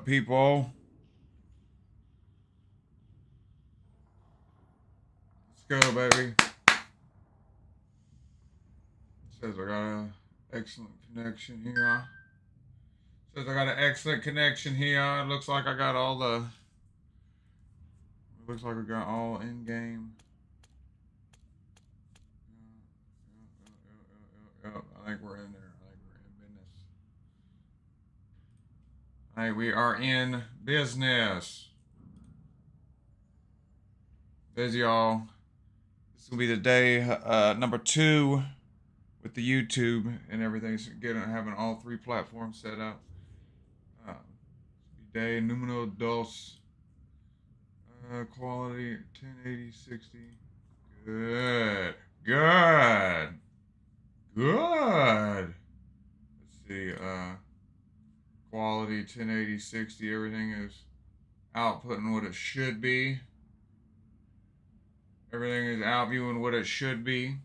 People? Let's go, baby. Says I got an excellent connection here. Says I got an excellent connection here. It looks like I got all the. It looks like we got all in game. I think we're in there. I think we're in business. Hey, we are in business. There's y'all. This will be the day number 2 with the YouTube and everything. So having all 3 platforms set up. Day numero dos. Quality 1080 60. Good. Good. Good. Let's see. Quality 1080 60. Everything is outputting what it should be. Everything is outviewing what it should be.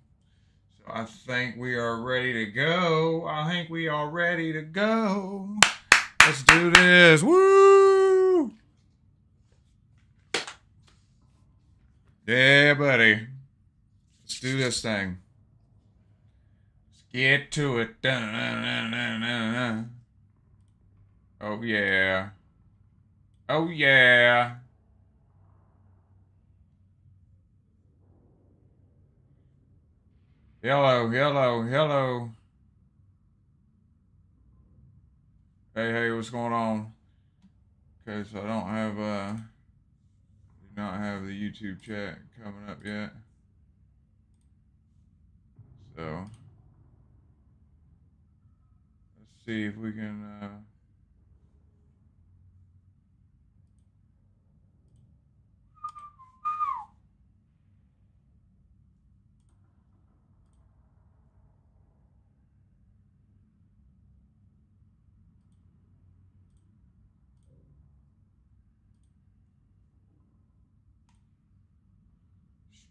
So I think we are ready to go. I think we are ready to go. Let's do this. Woo! Yeah, buddy. Let's do this thing. Let's get to it. Oh, yeah. Oh, yeah. Hello, hello, hello. Hey, hey, what's going on? Okay, so I don't have, do not have the YouTube chat coming up yet. So, let's see if we can,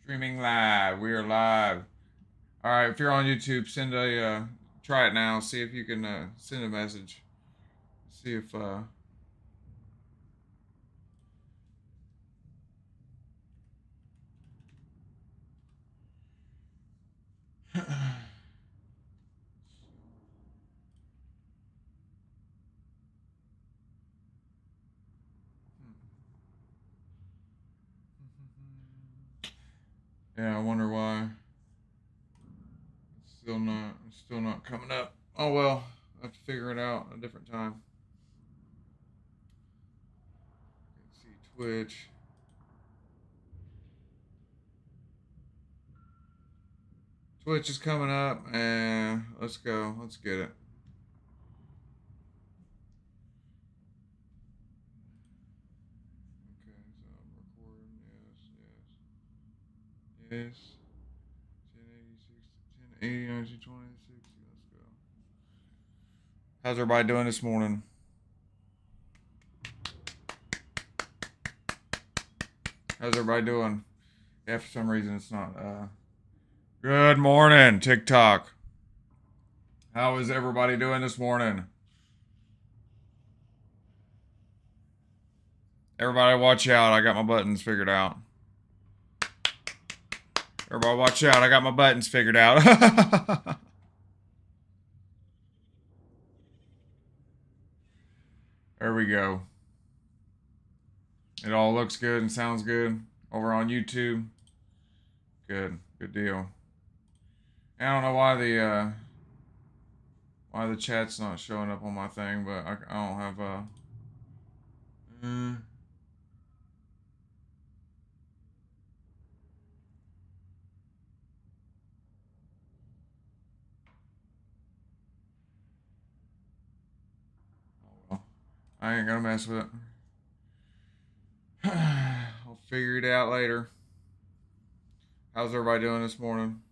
streaming live. We are live. All right, if you're on YouTube, send a, try it now. See if you can, send a message. See if, yeah, I wonder why. It's still not coming up. Oh well, I have to figure it out a different time. Let's see, Twitch. Twitch is coming up, and let's go. Let's get it. Okay, so I'm recording. Yes, yes, yes. 1080, 1920, 60. Let's go. How's everybody doing this morning? How's everybody doing? Yeah, for some reason it's not. Good morning, TikTok. How is everybody doing this morning? Everybody watch out. I got my buttons figured out. Everybody watch out. I got my buttons figured out. There we go. It all looks good and sounds good over on YouTube. Good. Good deal. I don't know why the chat's not showing up on my thing, but I don't have well, I ain't gonna mess with it. I'll figure it out later. How's everybody doing this morning?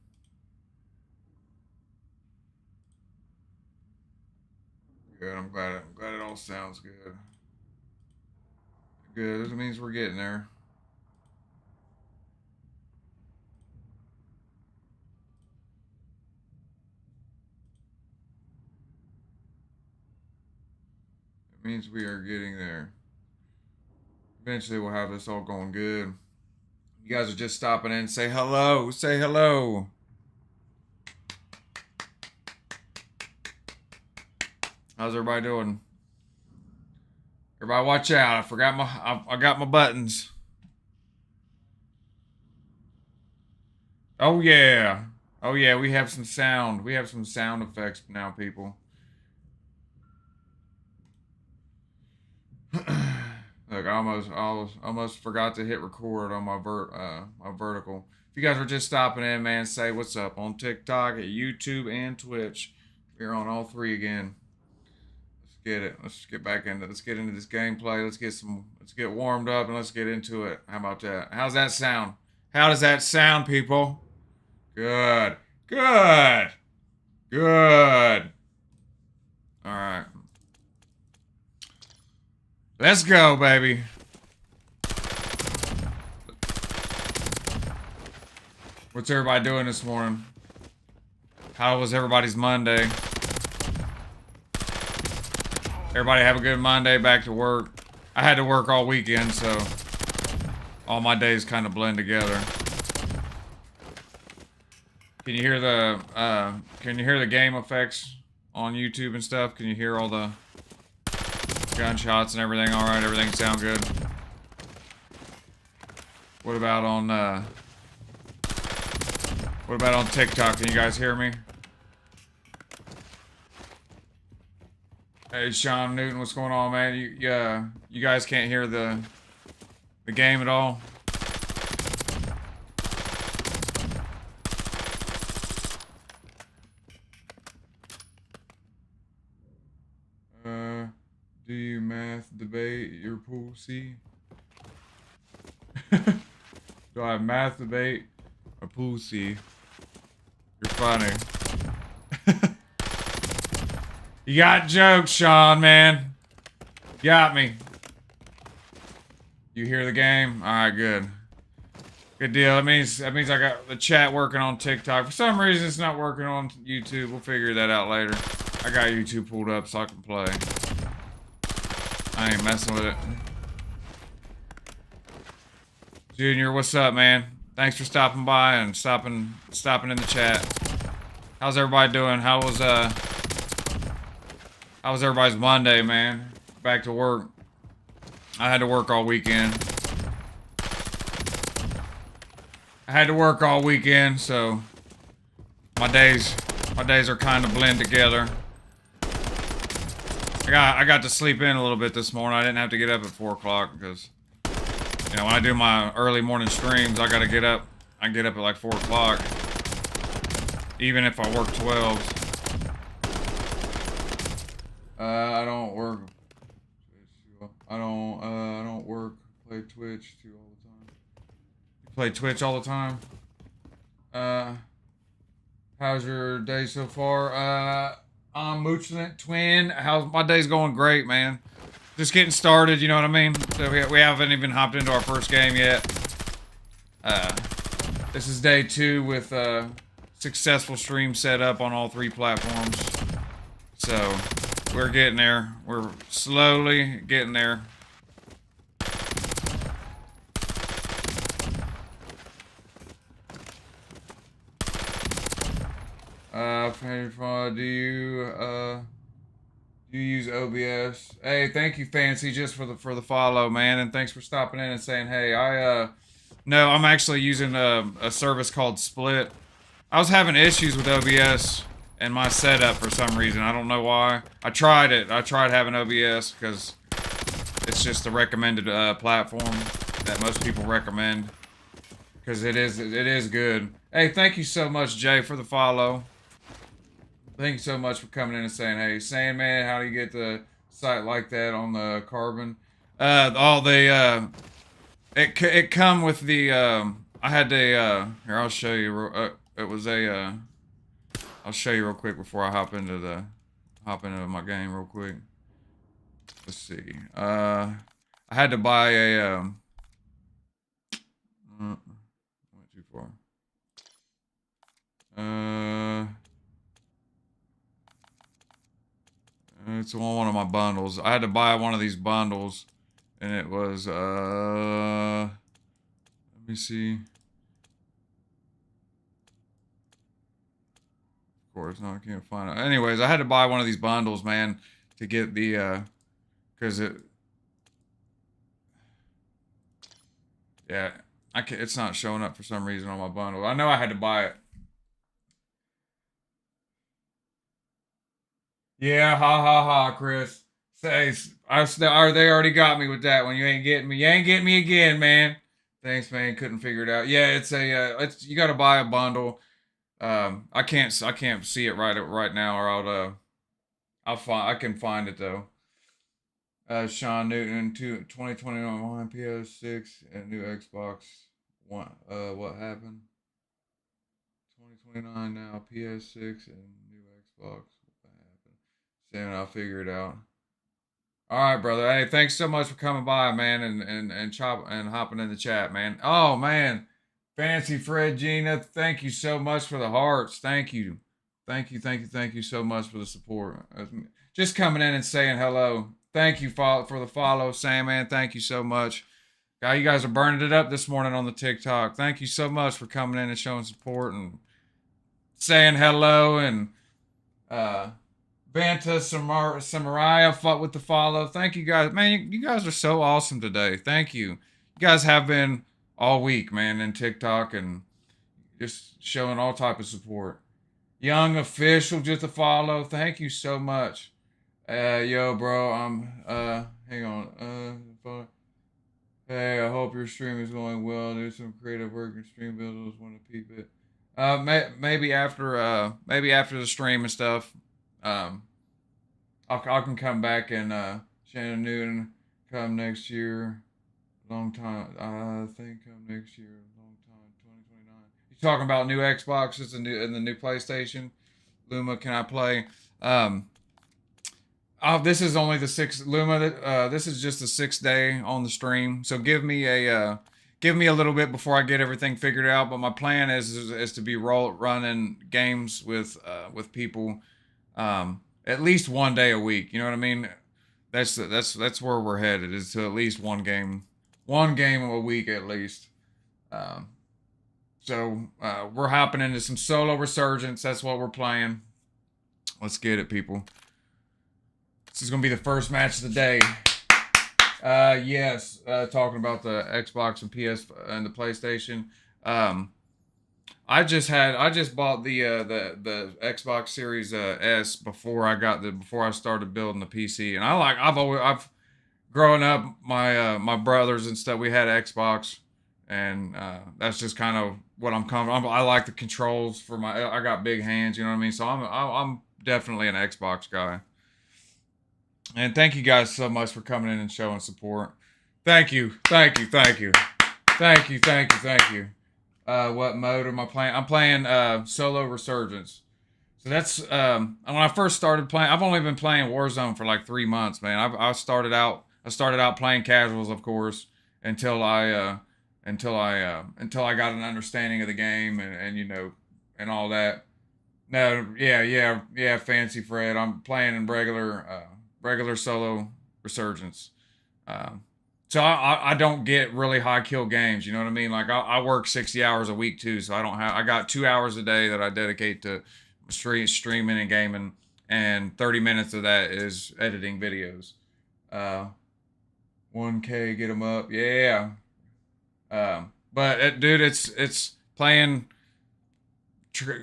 Good. I'm glad it all sounds good. Good. This means we're getting there. It means we are getting there. Eventually we'll have this all going good. You guys are just stopping in. Say hello. Say hello. How's everybody doing? Everybody watch out. I got my buttons. Oh yeah. Oh yeah, we have some sound. We have some sound effects now, people. Look, I almost forgot to hit record on my my vertical. If you guys are just stopping in, man, say what's up on TikTok, at YouTube, and Twitch. We're on all three again. Let's get it. Let's get back into. Let's get into this gameplay. Let's get warmed up and let's get into it. How about that? How's that sound? How does that sound, people? Good. Good. Good. All right. Let's go, baby. What's everybody doing this morning? How was everybody's Monday? Everybody have a good Monday, back to work. I had to work all weekend, so all my days kind of blend together. Can you hear the game effects on YouTube and stuff? Can you hear all the gunshots and everything? All right, everything sound good. What about on TikTok? Can you guys hear me? Hey, Sean Newton, what's going on, man? You guys can't hear the game at all? Do you math debate your pussy? Do I math debate a pussy? You're funny. You got jokes, Sean, man. Got me. You hear the game? Alright, good. Good deal. That means I got the chat working on TikTok. For some reason, it's not working on YouTube. We'll figure that out later. I got YouTube pulled up so I can play. I ain't messing with it. Junior, what's up, man? Thanks for stopping by and stopping in the chat. How's everybody doing? How was everybody's Monday, man? Back to work. I had to work all weekend. So my days are kind of blend together. I got to sleep in a little bit this morning. I didn't have to get up at 4 o'clock because, you know, when I do my early morning streams, I gotta get up. I get up at like 4 o'clock, even if I work 12. I don't work. I don't work. Play Twitch too all the time. You play Twitch all the time. How's your day so far? I'm Moochland Twin. How's my day's going? Great, man. Just getting started, you know what I mean? So we haven't even hopped into our first game yet. This is day 2 with successful stream set up on all 3 platforms. So we're getting there. We're slowly getting there. Do you use OBS? Hey, thank you, Fancy, just for the follow, man, and thanks for stopping in and saying hey. No, I'm actually using a service called Split. I was having issues with OBS and my setup for some reason. I don't know why. I tried it. I tried having OBS because it's just the recommended platform that most people recommend because it is good. Hey, thank you so much, Jay, for the follow. Thank you so much for coming in and saying, hey, Sandman, how do you get the site like that on the Carbon? It come with the, I had the, here, I'll show you, I'll show you real quick before I hop into my game real quick. Let's see. I had to buy a, went too far. It's one of my bundles. I had to buy one of these bundles, and it was let me see. Of course, no, I can't find it. Anyways, I had to buy one of these bundles, man, to get the because yeah, I can't, it's not showing up for some reason on my bundle. I know I had to buy it. Yeah, ha ha ha, Chris. Say, they already got me with that one. You ain't getting me. You ain't getting me again, man. Thanks, man. Couldn't figure it out. Yeah, it's you got to buy a bundle. I can't see it right now, or I can find it though. Sean Newton, 2021 PS6 and new Xbox One. What happened? 2029 now, PS6 and new Xbox. What happened? Sam, I'll figure it out. All right, brother. Hey, thanks so much for coming by, man, and hopping in the chat, man. Oh man, Fancy Fred Gina, thank you so much for the hearts. Thank you, thank you so much for the support. Just coming in and saying hello. Thank you for the follow, Sam, man. Thank you so much. You guys are burning it up this morning on the TikTok. Thank you so much for coming in and showing support and saying hello and Banta Samaria fought with the follow. Thank you guys. Man, you guys are so awesome today. Thank you. You guys have been all week, man, in TikTok and just showing all type of support. Young official, just a follow. Thank you so much. Yo, bro, hang on. Hey, I hope your stream is going well. There's some creative work in stream builders. Want to peep it. Maybe after the stream and stuff. I can come back and Shannon Newton come next year. Long time. I think come next year. Long time. 2029. You talking about new Xboxes and the new PlayStation? Luma, can I play? This is only the sixth Luma. This is just the 6th day on the stream. So give me a little bit before I get everything figured out. But my plan is to be running games with people, at least one day a week. You know what I mean? That's where we're headed. Is to at least one game a week at least. So we're hopping into some solo resurgence. That's what we're playing. Let's get it, people. This is gonna be the first match of the day. Yes, talking about the Xbox and PS and the PlayStation. I just bought the Xbox Series S before I started building the PC, and I've growing up, my brothers and stuff, we had Xbox, and that's just kind of what I like the controls for I got big hands, you know what I mean? So I'm definitely an Xbox guy. And thank you guys so much for coming in and showing support. Thank you. What mode am I playing? I'm playing solo resurgence. So that's when I first started playing. I've only been playing Warzone for like 3 months, man. I started out playing casuals, of course, until I got an understanding of the game and you know and all that. No, yeah, Fancy Fred. I'm playing in regular solo resurgence. So I don't get really high kill games. You know what I mean? Like I work 60 hours a week too, so I got 2 hours a day that I dedicate to streaming and gaming, and 30 minutes of that is editing videos. 1K, get them up, yeah. But dude, it's playing.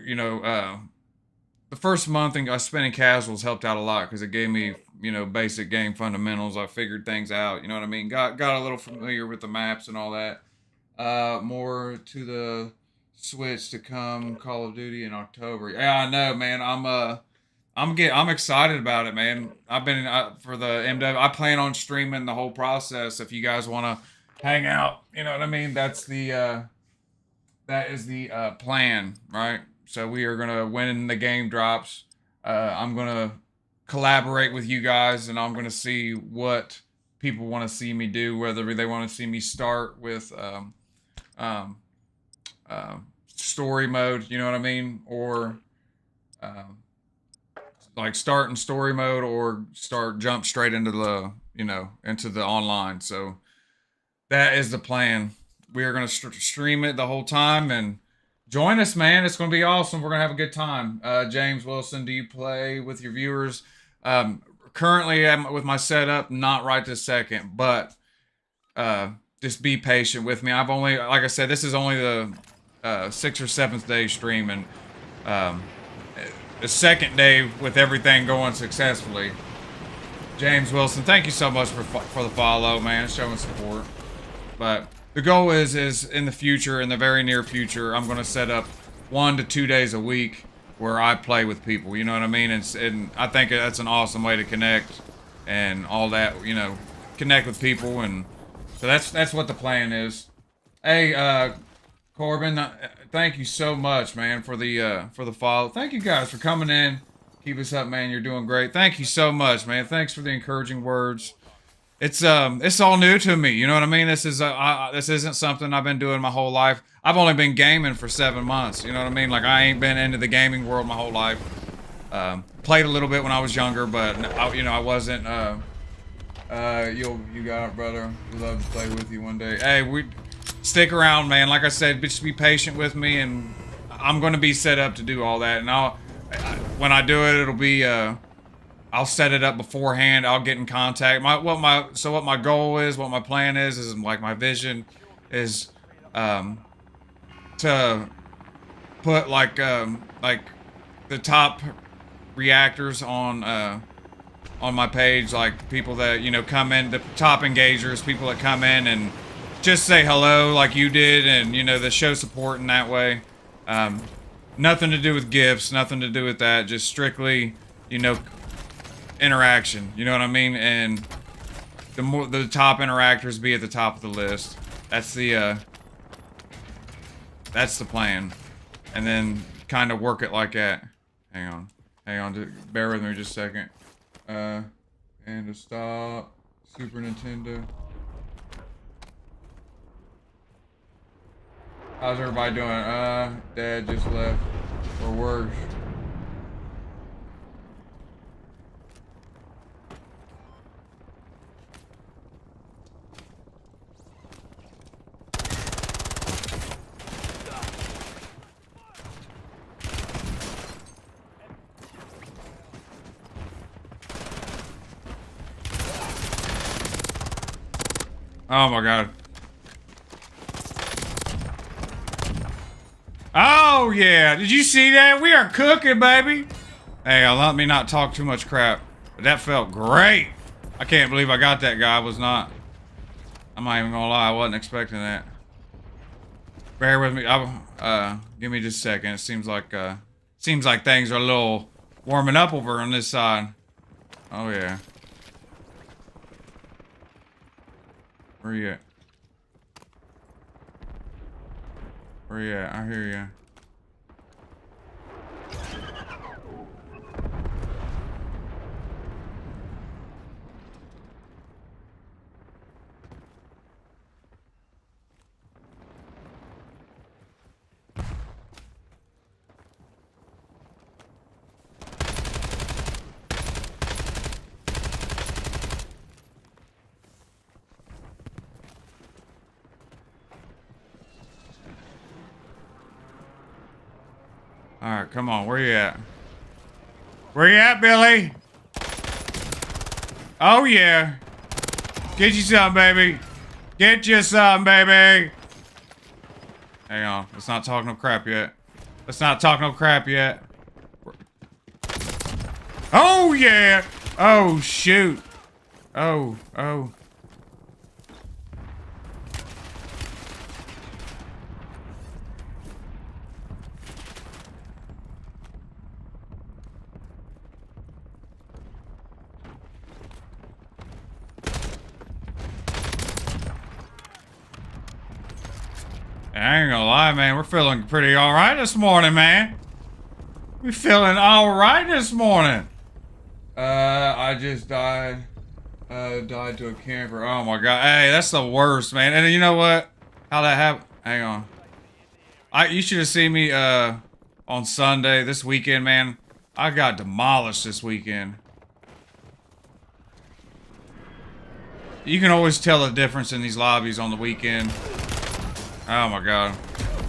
You know, the first month I spent in casuals helped out a lot because it gave me, you know, basic game fundamentals. I figured things out. You know what I mean? Got a little familiar with the maps and all that. More to the Switch to come. Call of Duty in October. Yeah, I know, man. I'm excited about it, man. I've been for the MW. I plan on streaming the whole process. If you guys want to hang out, you know what I mean. That is the plan, right? So we are gonna when the game drops. I'm gonna collaborate with you guys, and I'm gonna see what people want to see me do. Whether they want to see me start with story mode, you know what I mean, or like start in story mode or jump straight into the into the online. So that is the plan. We are gonna stream it the whole time and join us, man. It's gonna be awesome. We're gonna have a good time. James Wilson, do you play with your viewers? Currently, I'm with my setup, not right this second, but just be patient with me. I've only, like I said, this is only the 6th or 7th day stream, and the second day with everything going successfully. James Wilson, thank you so much for the follow, man, showing support. But the goal is in the future, in the very near future, I'm gonna set up 1 to 2 days a week where I play with people. You know what I mean? And I think that's an awesome way to connect and all that. You know, connect with people, and so that's what the plan is. Hey, Corbin, thank you so much, man, for the follow. Thank you guys for coming in. Keep us up, man. You're doing great. Thank you so much, man. Thanks for the encouraging words. It's all new to me. You know what I mean? This isn't something I've been doing my whole life. I've only been gaming for 7 months. You know what I mean? Like, I ain't been into the gaming world my whole life. Played a little bit when I was younger, but I wasn't. You got it, brother. We'd love to play with you one day. Hey, we stick around, man. Like I said, just be patient with me, and I'm going to be set up to do all that. And when I do it, it'll be I'll set it up beforehand. I'll get in contact. What my goal is, what my plan is like my vision is to put like the top reactors on my page, like people that come in, the top engagers, people that come in and just say hello like you did, and the show support in that way. Nothing to do with gifts, nothing to do with that, just strictly interaction, you know what I mean? And the top interactors be at the top of the list. That's the plan, and then kind of work it like that. Hang on, just bear with me just a second. And to stop. Super Nintendo. How's everybody doing? Dad just left, or worse. Oh my god. Oh yeah, did you see that? We are cooking, baby. Hey, let me not talk too much crap, but that felt great. I can't believe I got that guy. I'm not even gonna lie, I wasn't expecting that. Bear with me. Give me just a second. It seems like things are a little warming up over on this side. Oh yeah. Where you at? Where you at? I hear ya. Alright, come on, where you at? Where you at, Billy? Oh yeah. Get you some, baby. Get you some, baby. Hang on, let's not talk no crap yet. Let's not talk no crap yet. Oh yeah. Oh shoot. Oh. I ain't gonna lie, man. We're feeling pretty alright this morning, man. We feeling alright this morning. I just died. Died to a camper. Oh my god. Hey, that's the worst, man. And you know what? How that happened? Hang on. You should have seen me on Sunday, this weekend, man. I got demolished this weekend. You can always tell the difference in these lobbies on the weekend. Oh my god.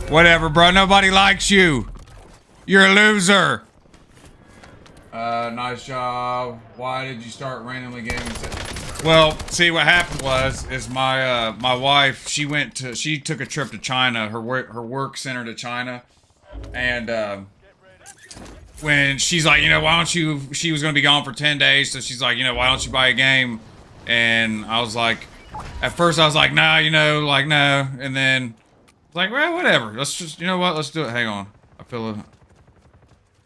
Whatever, bro. Nobody likes you. You're a loser. Nice job. Why did you start randomly gaming? Well, see what happened is my my wife, she took a trip to China. Her work sent her to China, and when she's like, you know, why don't you? She was gonna be gone for 10 days, so she's like, you know, why don't you buy a game? And I was like, at first I was like, nah, you know, like no, and then like, well, whatever. Let's just, you know what? Let's do it. Hang on.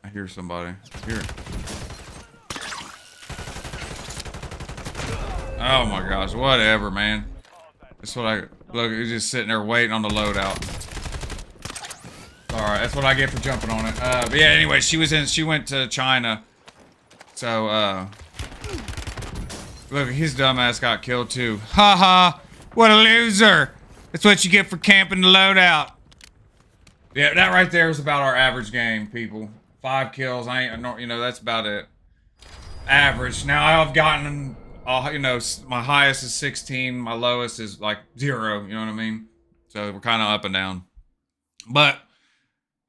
I hear somebody. Here. Oh my gosh, whatever, man. That's what I look. He's just sitting there waiting on the loadout. All right, that's what I get for jumping on it. But yeah, anyway, she went to China. So look, his dumbass got killed too. Ha ha! What a loser! That's what you get for camping the loadout. Yeah, that right there is about our average game, people. 5 kills. You know, that's about it. Average. Now I've gotten, you know, my highest is 16. My lowest is like 0. You know what I mean? So we're kind of up and down. But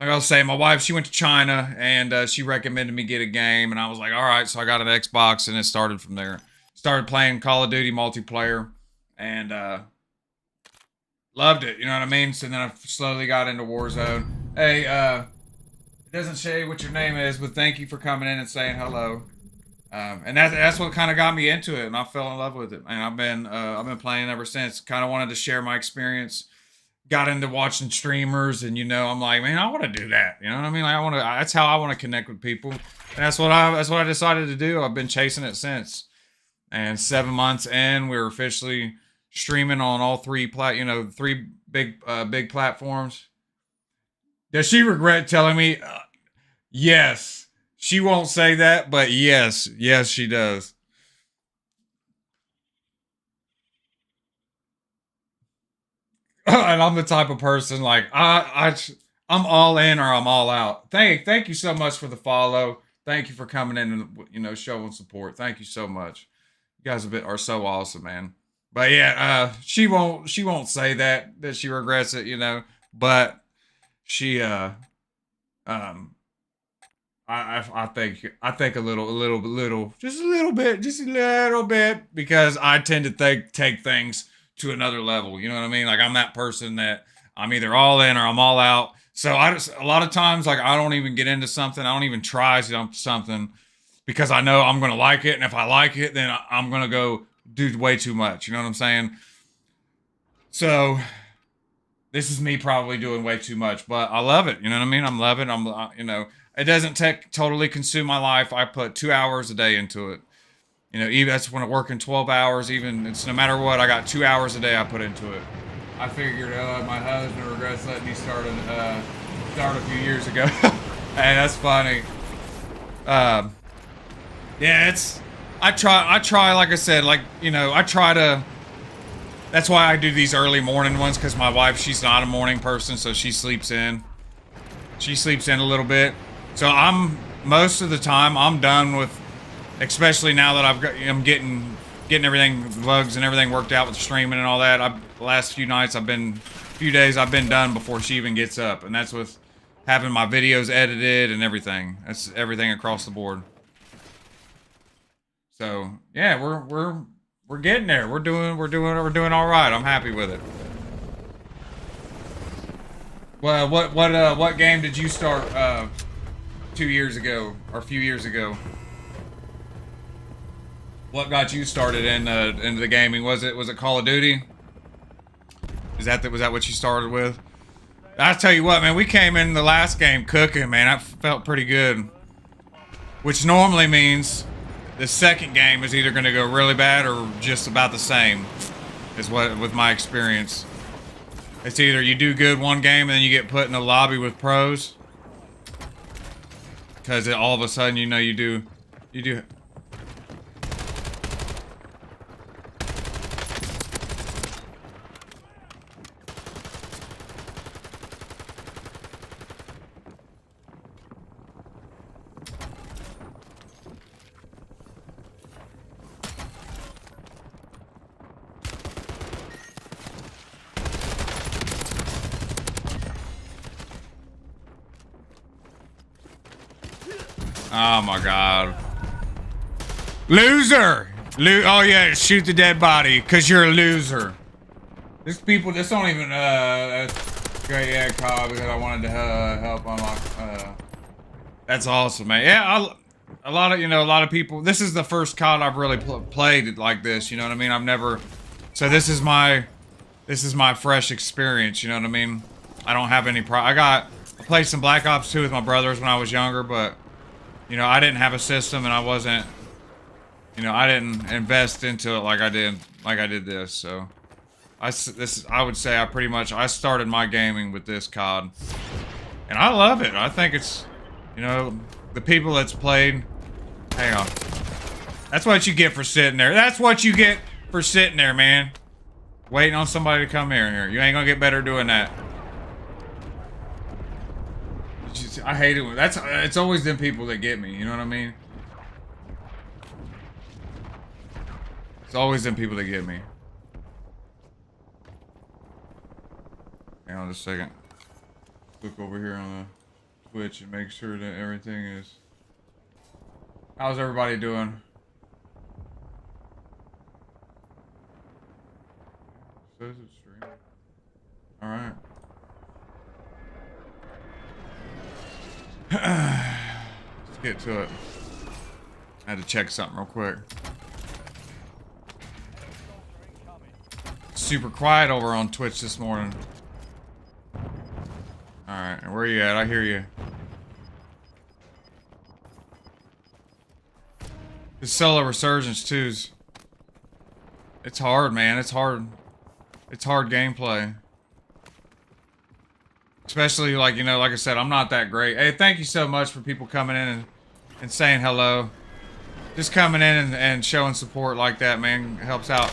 like I was saying, my wife, she went to China and she recommended me get a game, and I was like, all right. So I got an Xbox, and it started from there. Started playing Call of Duty multiplayer, and loved it. You know what I mean? So then I slowly got into Warzone. Hey, it doesn't say what your name is, but thank you for coming in and saying hello. And that's what kind of got me into it, and I fell in love with it. And I've been playing ever since. Kind of wanted to share my experience. Got into watching streamers, and you know, I'm like, man, I want to do that. You know what I mean? Like, that's how I want to connect with people. And that's what I decided to do. I've been chasing it since. And 7 months in, we're officially streaming on all 3 3 big platforms. Does she regret telling me? Yes. She won't say that, but yes, she does. And I'm the type of person like I'm all in or I'm all out. Thank you so much for the follow. Thank you for coming in and, you know, showing support. Thank you so much. You guys are so awesome, man. But yeah, she won't say that she regrets it, you know. But she I think a little, just a little bit, because I tend to take things to another level. You know what I mean? Like, I'm that person that I'm either all in or I'm all out. So a lot of times, like, I don't even get into something. I don't even try something because I know I'm going to like it. And if I like it, then I'm going to go do way too much. You know what I'm saying? So this is me probably doing way too much, but I love it. You know what I mean? I'm loving it. You know, it doesn't totally consume my life. I put 2 hours a day into it. You know, even that's when I'm working 12 hours, even it's no matter what, I got 2 hours a day I put into it. I figured my husband regrets letting me start a few years ago. Hey, that's funny. Yeah, I try, like I said, like, you know, I try to, that's why I do these early morning ones, because my wife, she's not a morning person, so she sleeps in. She sleeps in a little bit. So most of the time, I'm done with, especially now that I'm getting everything, bugs and everything worked out with streaming and all that. The last few days I've been done before she even gets up. And that's with having my videos edited and everything. That's everything across the board. So yeah, we're getting there. We're doing all right. I'm happy with it. Well, what game did you start 2 years ago or a few years ago? What got you started into the gaming? Was it Call of Duty? Was that what you started with? I tell you what, man, we came in the last game cooking, man. I felt pretty good. Which normally means the second game is either going to go really bad or just about the same. Is what, with my experience. It's either you do good one game and then you get put in a lobby with pros. Because all of a sudden, you know, you do. Oh my god. Loser! Oh yeah, shoot the dead body, cause you're a loser. This don't even, that's great, yeah, Cobb, because I wanted to help unlock, that's awesome, man. Yeah, a lot of people, this is the first COD I've really played like this, you know what I mean? I've never, so this is my fresh experience, you know what I mean? I don't have any I played some Black Ops 2 with my brothers when I was younger, but, you know, I didn't have a system and I wasn't, you know, I didn't invest into it like I did this, so. I would say I started my gaming with this COD. And I love it. I think it's, you know, the people that's played, hang on. That's what you get for sitting there. That's what you get for sitting there, man. Waiting on somebody to come here. You ain't gonna get better doing that. I hate it. It's always them people that get me, you know what I mean? It's always them people that get me. Hang on just a second. Look over here on the Twitch and make sure that everything is... How's everybody doing? Says it's streaming. Alright. Let's get to it. I had to check something real quick. Super quiet over on Twitch this morning. Alright, where are you at? I hear you. This solo resurgence too's... It's hard, man. It's hard. It's hard gameplay. Especially, like, you know, like I said, I'm not that great. Hey, thank you so much for people coming in and saying hello. Just coming in and showing support like that, man, helps out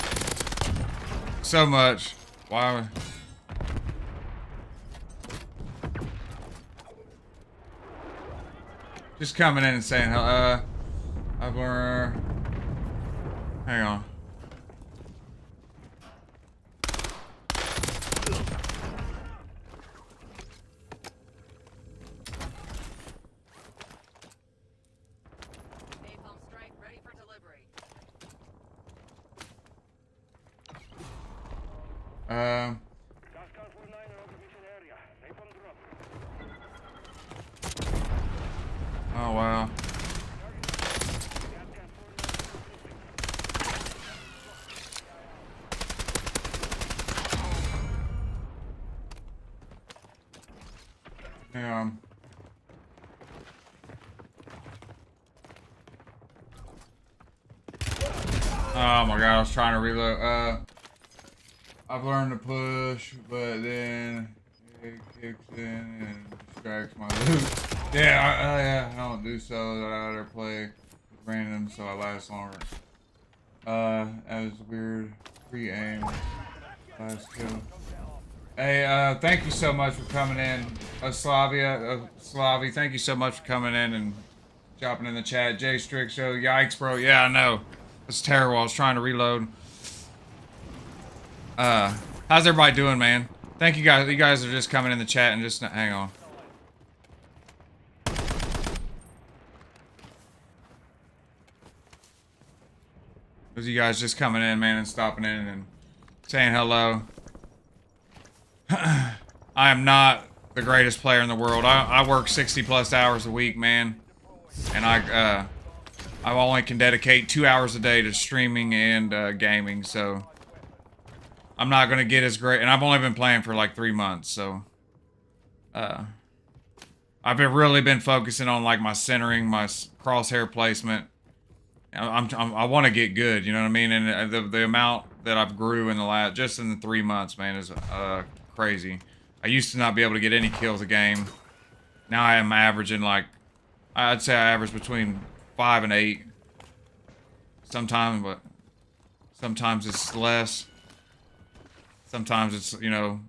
so much. Wow. Just coming in and saying, I've learned... Hang on. Oh, wow. Yeah. Oh my god, I was trying to reload. I've learned to push, but then it kicks in and distracts my loot. Yeah, I don't do so. I'd rather play with random so I last longer. As weird pre-aim last kill. Hey, thank you so much for coming in, Slavi. Thank you so much for coming in and dropping in the chat. Jay Strick Show, yikes, bro. Yeah, I know. It's terrible. I was trying to reload. How's everybody doing, man? Thank you guys. You guys are just coming in the chat and just hang on. Those you guys just coming in, man, and stopping in and saying hello. I am not the greatest player in the world. I work 60+ hours a week, man, and I only can dedicate 2 hours a day to streaming and gaming, so I'm not gonna get as great. And I've only been playing for like 3 months, so I've really been focusing on like my centering, my crosshair placement. I want to get good, you know what I mean? And the amount that I've grew in just in the 3 months, man, is crazy. I used to not be able to get any kills a game. Now I am averaging like, I'd say I average between 5 and 8. Sometimes, but sometimes it's less. Sometimes it's, you know,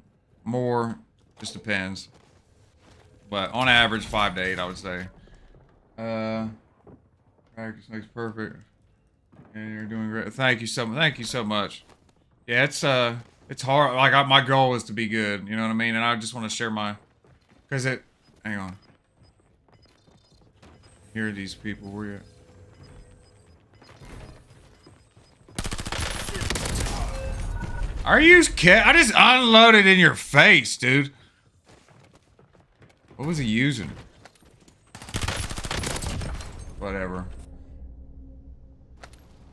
more. Just depends. But on average, 5 to 8, I would say. Practice makes perfect. And you're doing great. Thank you so much. Yeah, it's hard. Like, my goal is to be good. You know what I mean? And I just want to share my... Hang on. hear these people. Where you? Are you kidding? I just unloaded in your face, dude. What was he using? Whatever.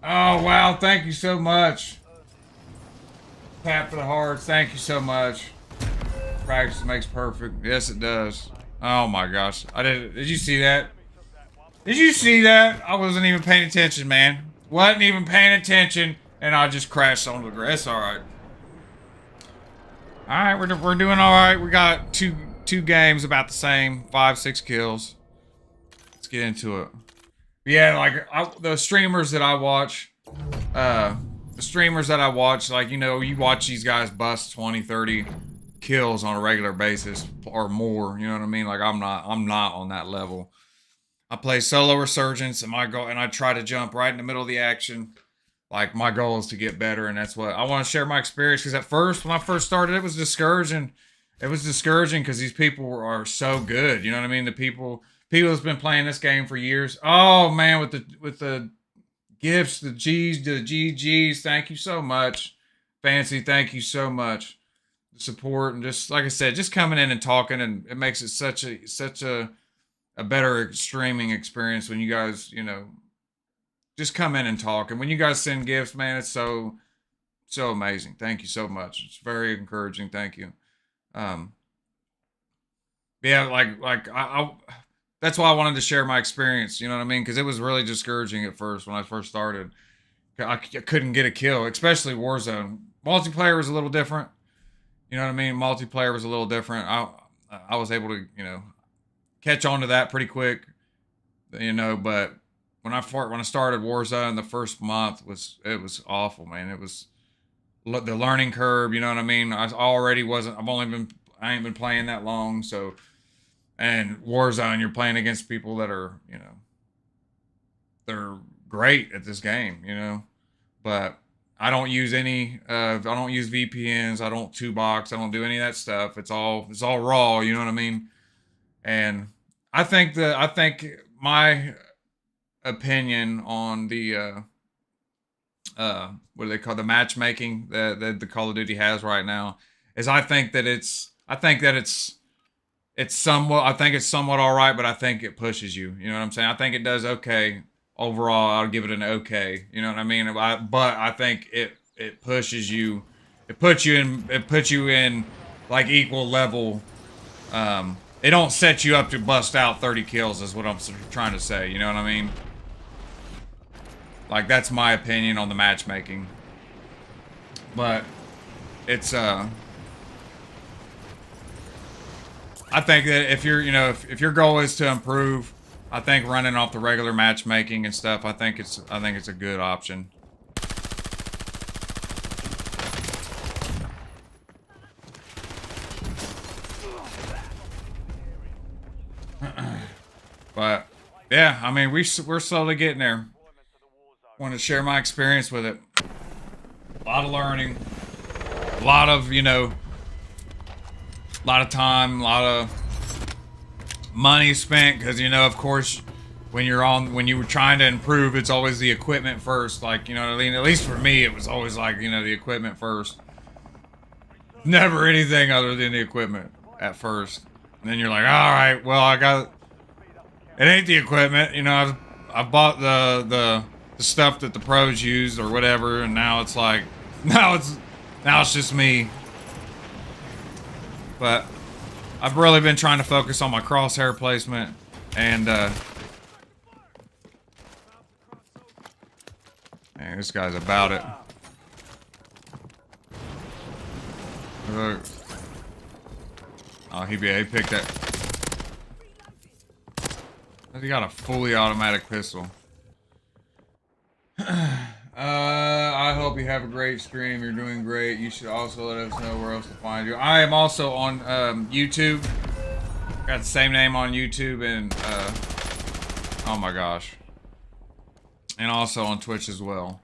Oh, wow. Thank you so much. Tap for the hearts. Thank you so much. Practice makes perfect. Yes, it does. Oh, my gosh. Did you see that? Did you see that? I wasn't even paying attention, man. Wasn't even paying attention, and I just crashed onto the grass. It's all right. All right, we're doing all right. We got two games about the same, 5-6 kills. Let's get into it. Yeah, like the streamers that I watch, like, you know, you watch these guys bust 20, 30 kills on a regular basis or more. You know what I mean? Like I'm not on that level. I play solo resurgence, and my goal, and I try to jump right in the middle of the action. Like, my goal is to get better, and that's what I want to share my experience. Because at first, when I first started, it was discouraging. It was discouraging because these people are so good. You know what I mean? The people that's been playing this game for years. Oh man, with the gifts, the G's, the GGs. Thank you so much, Fancy. Thank you so much. The support, and just like I said, just coming in and talking, and it makes it such a better streaming experience when you guys, you know, just come in and talk. And when you guys send gifts, man, it's so amazing. Thank you so much. It's very encouraging. Thank you. Yeah, like I that's why I wanted to share my experience. You know what I mean? Because it was really discouraging at first when I first started. I couldn't get a kill, especially Warzone. Multiplayer was a little different. You know what I mean? Multiplayer was a little different. I was able to, you know, catch on to that pretty quick. You know, but when I started Warzone, the first month was awful, man. It was the learning curve. You know what I mean? I ain't been playing that long, so. And Warzone, you're playing against people that are, you know, they're great at this game, you know. But I don't use I don't use VPNs. I don't 2-box. I don't do any of that stuff. It's all raw. You know what I mean? And I think my opinion on the what do they call the matchmaking that the Call of Duty has right now is I think that it's somewhat all right, but I think it pushes you. You know what I'm saying? I think it does okay overall. I'll give it an okay. You know what I mean? But I think it pushes you. It puts you in like equal level. They don't set you up to bust out 30 kills is what I'm trying to say. You know what I mean? Like, that's my opinion on the matchmaking. But it's I think that if if your goal is to improve, I think running off the regular matchmaking and stuff, I think it's a good option. But yeah, I mean, we're slowly getting there. Want to share my experience with it. A lot of learning, a lot of, you know, a lot of time, a lot of money spent, because, you know, of course, when you were trying to improve, it's always the equipment first. Like, you know what I mean? At least for me, it was always like, you know, the equipment first. Never anything other than the equipment at first. And then you're like, all right, well, it ain't the equipment. You know, I bought the stuff that the pros use or whatever, and now it's like, now it's just me. But I've really been trying to focus on my crosshair placement, and man, this guy's about it. Look. Oh, he picked that. He got a fully automatic pistol. I hope you have a great stream. You're doing great. You should also let us know where else to find you. I am also on YouTube. Got the same name on YouTube, and oh my gosh, and also on Twitch as well.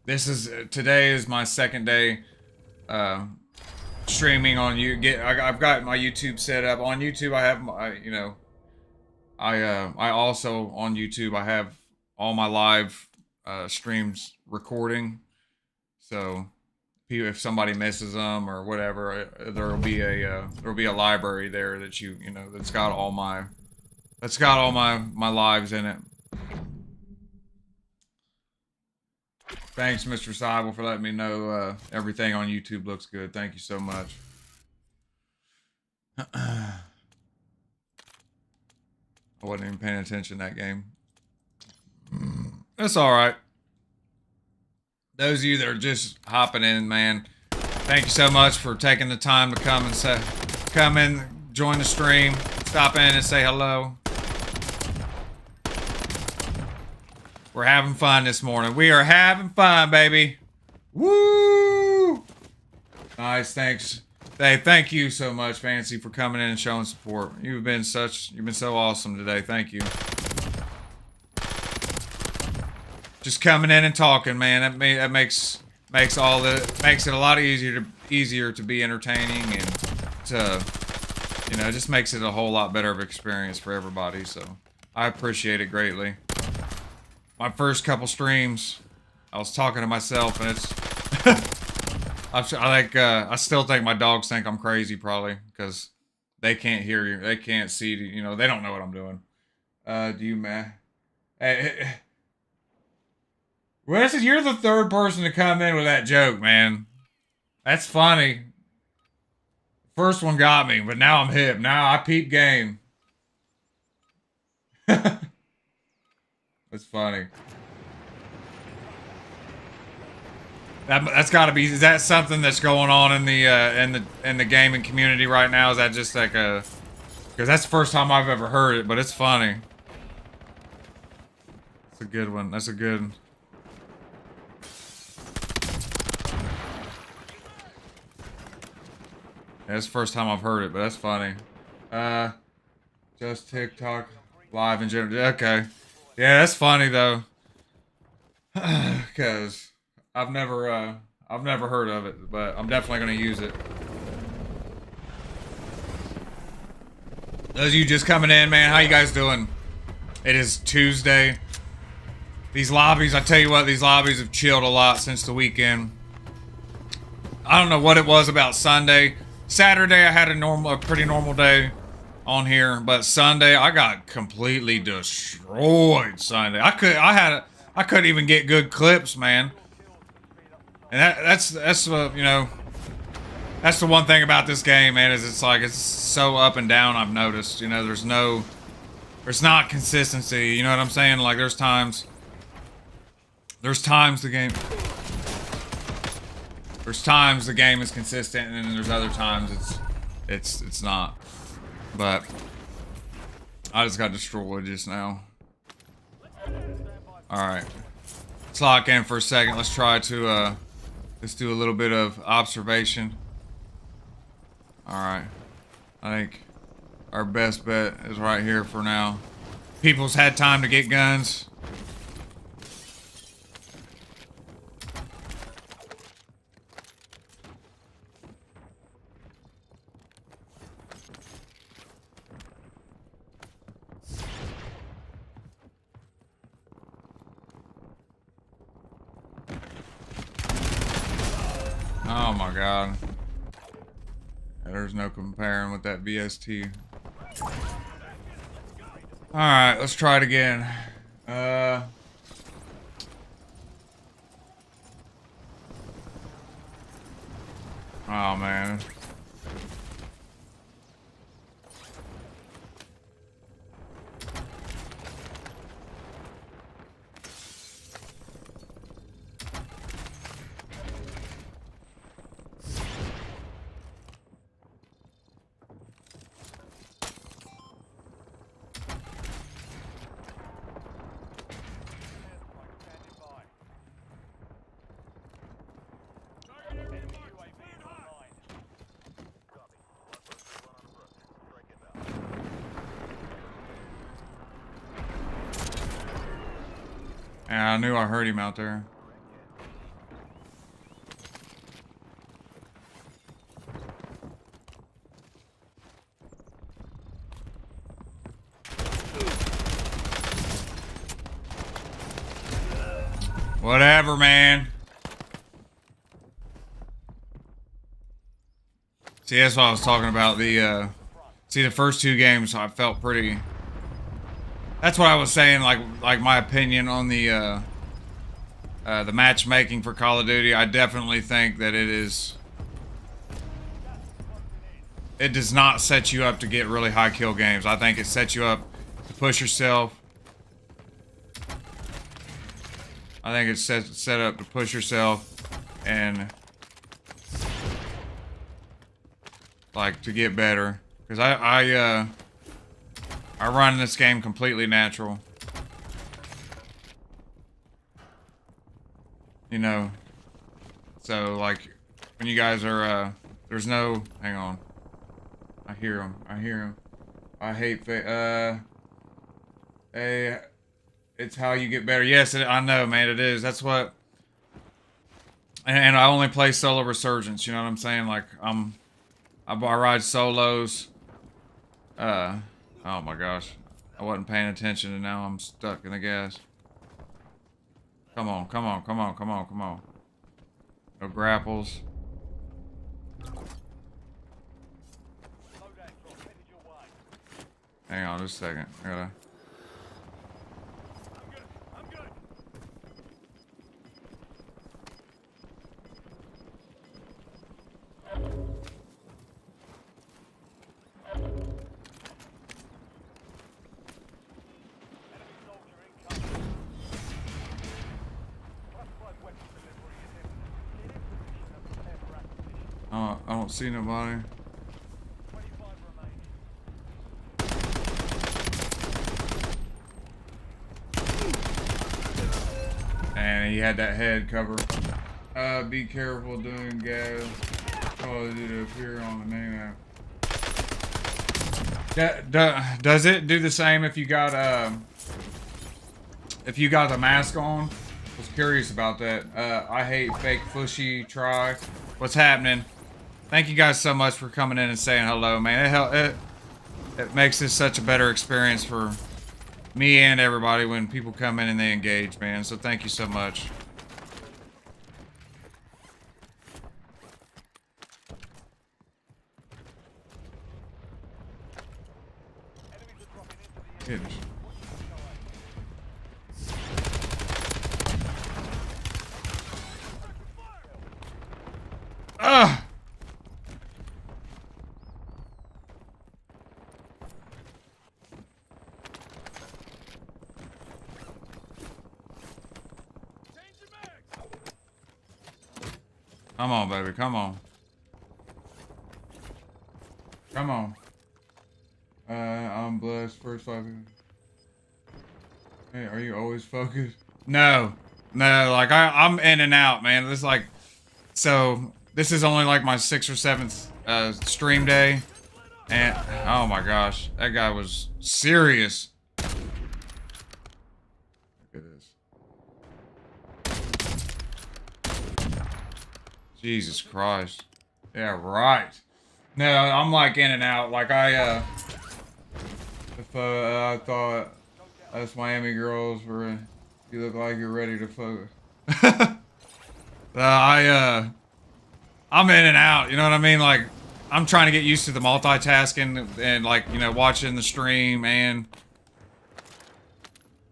Today is my second day streaming on I've got my YouTube set up on YouTube. I have my, I also on YouTube I have all my live streams recording. So if somebody misses them or whatever, there'll be a library there that that's got all my lives in it. Thanks, Mr. Seibel, for letting me know everything on YouTube looks good. Thank you so much. I wasn't even paying attention to that game. That's all right. Those of you that are just hopping in, man, thank you so much for taking the time to come in, join the stream, stop in and say hello. We're having fun this morning. We are having fun, baby. Woo! Nice, thanks. Hey, thank you so much, Fancy, for coming in and showing support. You've been so awesome today. Thank you. Just coming in and talking, man. That makes it a lot easier to be entertaining and to it just makes it a whole lot better of an experience for everybody. So I appreciate it greatly. My first couple streams, I was talking to myself, and it's I still think my dogs think I'm crazy, probably because they can't hear you, they can't see you, they don't know what I'm doing. Do you, man? Hey, well, you're the third person to come in with that joke, man. That's funny. First one got me, but now I'm hip. Now I peep game. That's funny. That's got to be. Is that something that's going on in the gaming community right now? Is that just like a? Because that's the first time I've ever heard it, but it's funny. It's a good one. That's a good. Yeah, that's the first time I've heard it, but that's funny. Just TikTok live in general. Okay. Yeah, that's funny though. Cause I've never heard of it, but I'm definitely gonna use it. Those of you just coming in, man, how you guys doing? It is Tuesday. These lobbies, I tell you what, these lobbies have chilled a lot since the weekend. I don't know what it was about Sunday. Saturday I had a pretty normal day on here, but Sunday I got completely destroyed. Sunday I couldn't even get good clips, man. And that's that's the one thing about this game, man, is it's so up and down. I've noticed, there's not consistency. You know what I'm saying? Like there's times the game is consistent, and then there's other times it's not. But I just got destroyed just now. All right, let's lock in for a second. Let's try to let's do a little bit of observation. All right, I think our best bet is right here for now. People's had time to get guns. Oh my god. Yeah, there's no comparing with that VST. Alright, let's try it again. Oh man. Yeah, I knew I heard him out there. Whatever, man. See, that's what I was talking about. See, the first 2 games, I felt pretty... That's what I was saying, like my opinion on the matchmaking for Call of Duty. I definitely think that it does not set you up to get really high kill games. I think it sets you up to push yourself. I think it's set up to push yourself and like to get better. Because I run this game completely natural. You know, so like when you guys are there's no, hang on. I hear him. I hate it's how you get better. Yes, I know, man, it is. That's what, and I only play solo Resurgence, you know what I'm saying? Like, I ride solos. Oh my gosh. I wasn't paying attention and now I'm stuck in the gas. Come on. No grapples. Hang on just a second. I gotta... I don't see nobody. And he had that head cover. Be careful doing gas. Oh, it did appear on the main map. Does it do the same if you got the mask on? I was curious about that. I hate fake fushy try. What's happening? Thank you guys so much for coming in and saying hello, man. It makes this such a better experience for me and everybody when people come in and they engage, man. So thank you so much. Goodness. Ugh! Come on, baby. Come on. Come on. I'm blessed. First 5 minutes. Hey, are you always focused? No. No, like I'm in and out, man. This is like, so this is only like my 6th or 7th stream day. And oh my gosh, that guy was serious. Look at this. Jesus Christ. Yeah, right. No, I'm like in and out. Like I thought us Miami girls were, you look like you're ready to focus. I'm in and out, you know what I mean? Like, I'm trying to get used to the multitasking and like, you know, watching the stream, and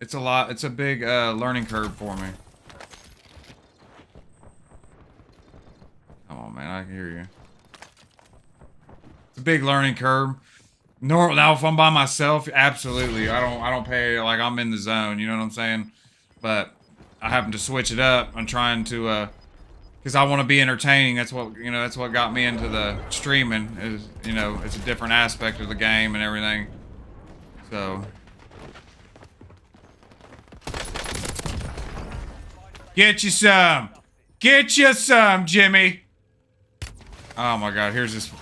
it's a lot, it's a big learning curve for me. Come on, man, I can hear you. It's a big learning curve. Now, if I'm by myself, absolutely. I don't pay, like, I'm in the zone, you know what I'm saying? But I happen to switch it up. I'm trying to, because I want to be entertaining. That's what, you know, that's what got me into the streaming, is, you know, it's a different aspect of the game and everything. So. Get you some. Get you some, Jimmy. Oh my God, here's this.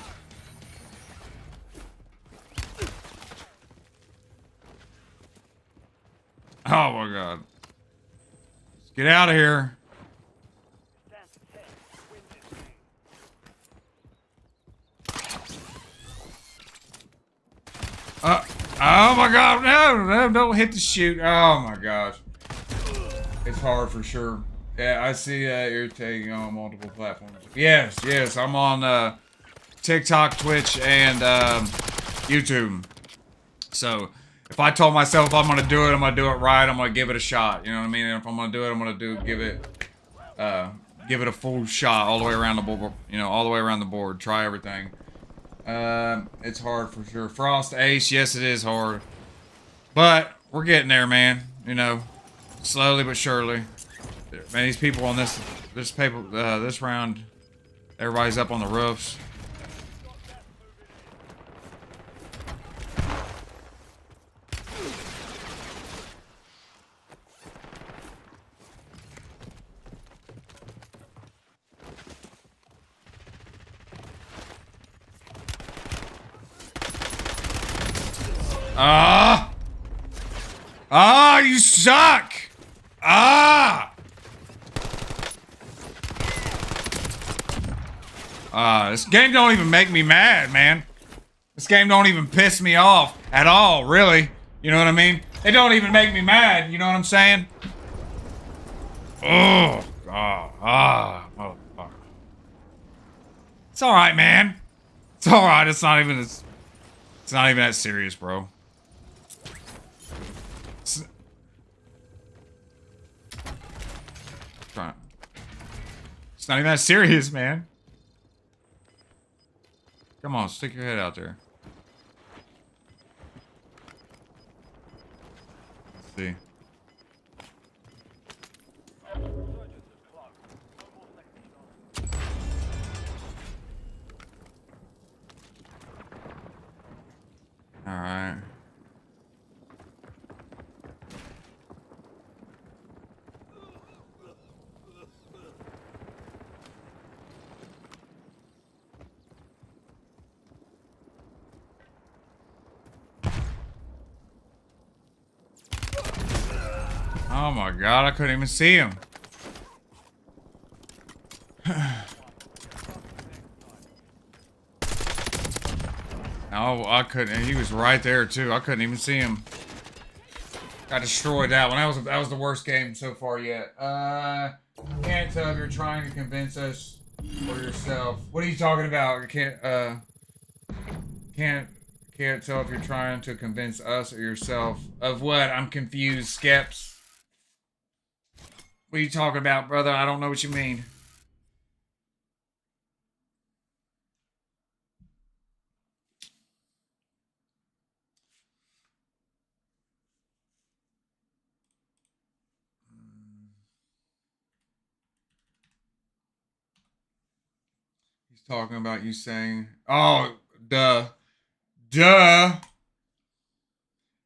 Oh my God. Let's get out of here. Oh my God, no, don't hit the chute. Oh my gosh. It's hard for sure. Yeah, I see you're taking on multiple platforms. Yes, yes, I'm on TikTok, Twitch, and YouTube. So if I told myself if I'm gonna do it, I'm gonna do it right. I'm gonna give it a shot. You know what I mean? And if I'm gonna do it, I'm gonna give it a full shot all the way around the board. You know, all the way around the board. Try everything. It's hard for sure. Frost Ace, yes, it is hard, but we're getting there, man. You know, slowly but surely. Man, these people on this round, everybody's up on the roofs. You suck! This game don't even make me mad, man. This game don't even piss me off at all, really. You know what I mean? It don't even make me mad, you know what I'm saying? Oh, God. Motherfucker. It's alright, man. It's alright, it's not even that serious, bro. It's not even that serious, man. Come on, stick your head out there. Let's see. All right. Oh my God, I couldn't even see him. Oh, I couldn't. He was right there too. I couldn't even see him. Got destroyed that one. That was the worst game so far yet. Can't tell if you're trying to convince us or yourself. What are you talking about? I can't tell if you're trying to convince us or yourself of what? I'm confused, Skeps. What are you talking about, brother? I don't know what you mean. He's talking about you saying, oh, duh.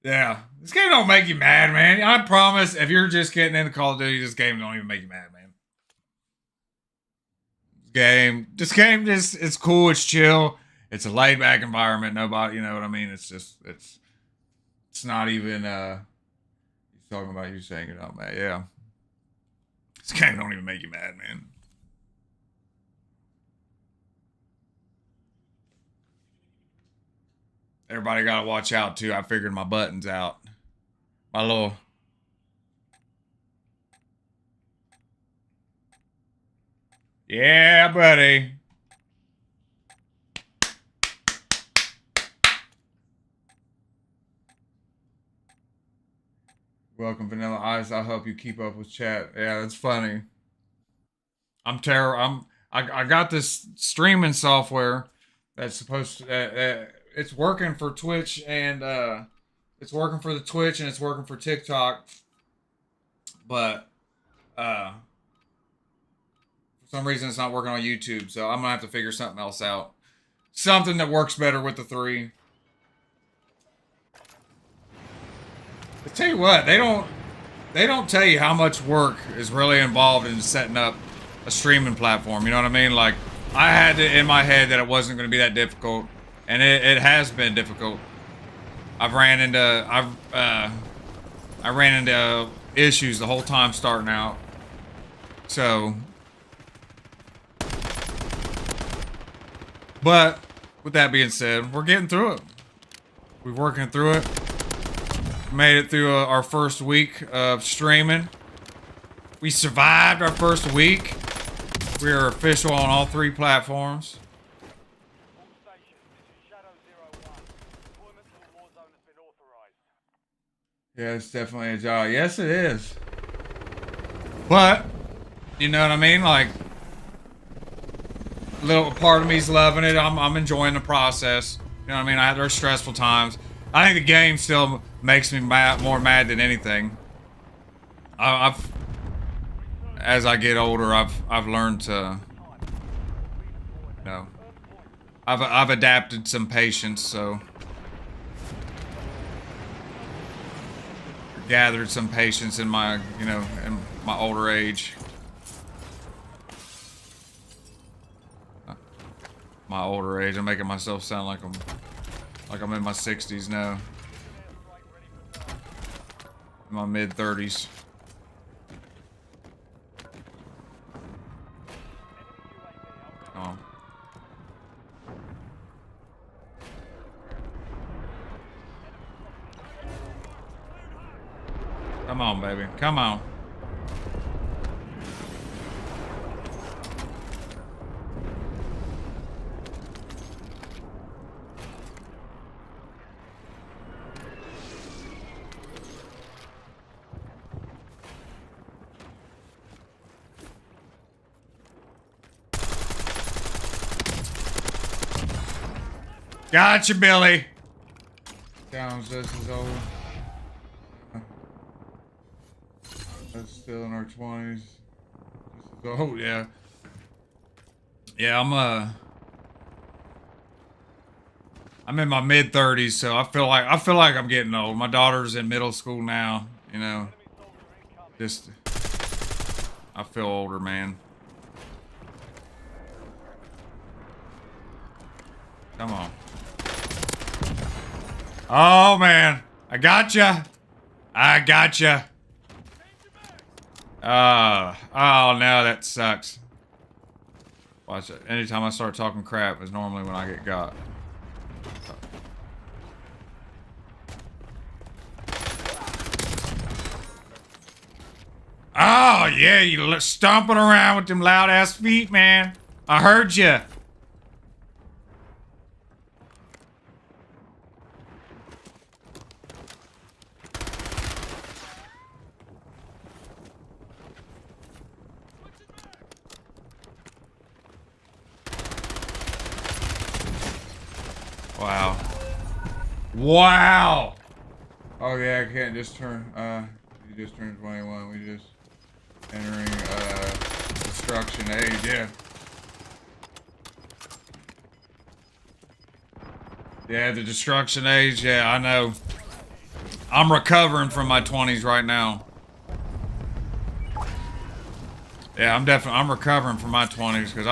Yeah, this game don't make you mad, man. I promise, if you're just getting into Call of Duty, this game don't even make you mad, man. This game just, it's cool, it's chill, it's a laid back environment. Nobody, you know what I mean? It's not even, he's talking about you saying you're not mad. Yeah. This game don't even make you mad, man. Everybody gotta watch out too. I figured my buttons out. My little. Yeah, buddy. Welcome, Vanilla Ice. I'll help you keep up with chat. Yeah, that's funny. I got this streaming software that's supposed to. It's working for Twitch and it's working for the Twitch and it's working for TikTok, but for some reason it's not working on YouTube. So I'm gonna have to figure something else out, something that works better with the three. But tell you what, they don't tell you how much work is really involved in setting up a streaming platform. You know what I mean? Like, I had it in my head that it wasn't going to be that difficult, and it has been difficult. I ran into issues the whole time starting out. So, but with that being said, we're getting through it. We're working through it. Made it through our first week of streaming. We survived our first week. We are official on all 3 platforms. All stations, this is Shadow 01. Deployment to the Warzone has been authorized. Yeah, it's definitely a job. Yes, it is. But, you know what I mean? Like, a little part of me's loving it. I'm enjoying the process. You know what I mean? There's stressful times. I think the game still makes me more mad than anything. As I get older, I've learned to, you know, I've adapted some patience, so gathered some patience in my, you know, in my older age. My older age, I'm making myself sound like I'm in my 60s now. In my mid 30s. Oh. Come on, baby. Come on. Gotcha, Billy. Downs, this is over. That's still in our 20s. This is, oh yeah. Yeah, I'm in my mid 30s, so I feel like I'm getting old. My daughter's in middle school now, you know. Just I feel older, man. Come on. Oh man, I gotcha. I gotcha. Oh no, that sucks. Watch it. Anytime I start talking crap is normally when I get got. Oh yeah, you stomping around with them loud ass feet, man. I heard you. Wow. Wow. Oh yeah, I can't just turn, you just turned 21. We just entering, destruction age, yeah. Yeah, the destruction age, yeah, I know. I'm recovering from my 20s right now. Yeah, I'm recovering from my 20s, because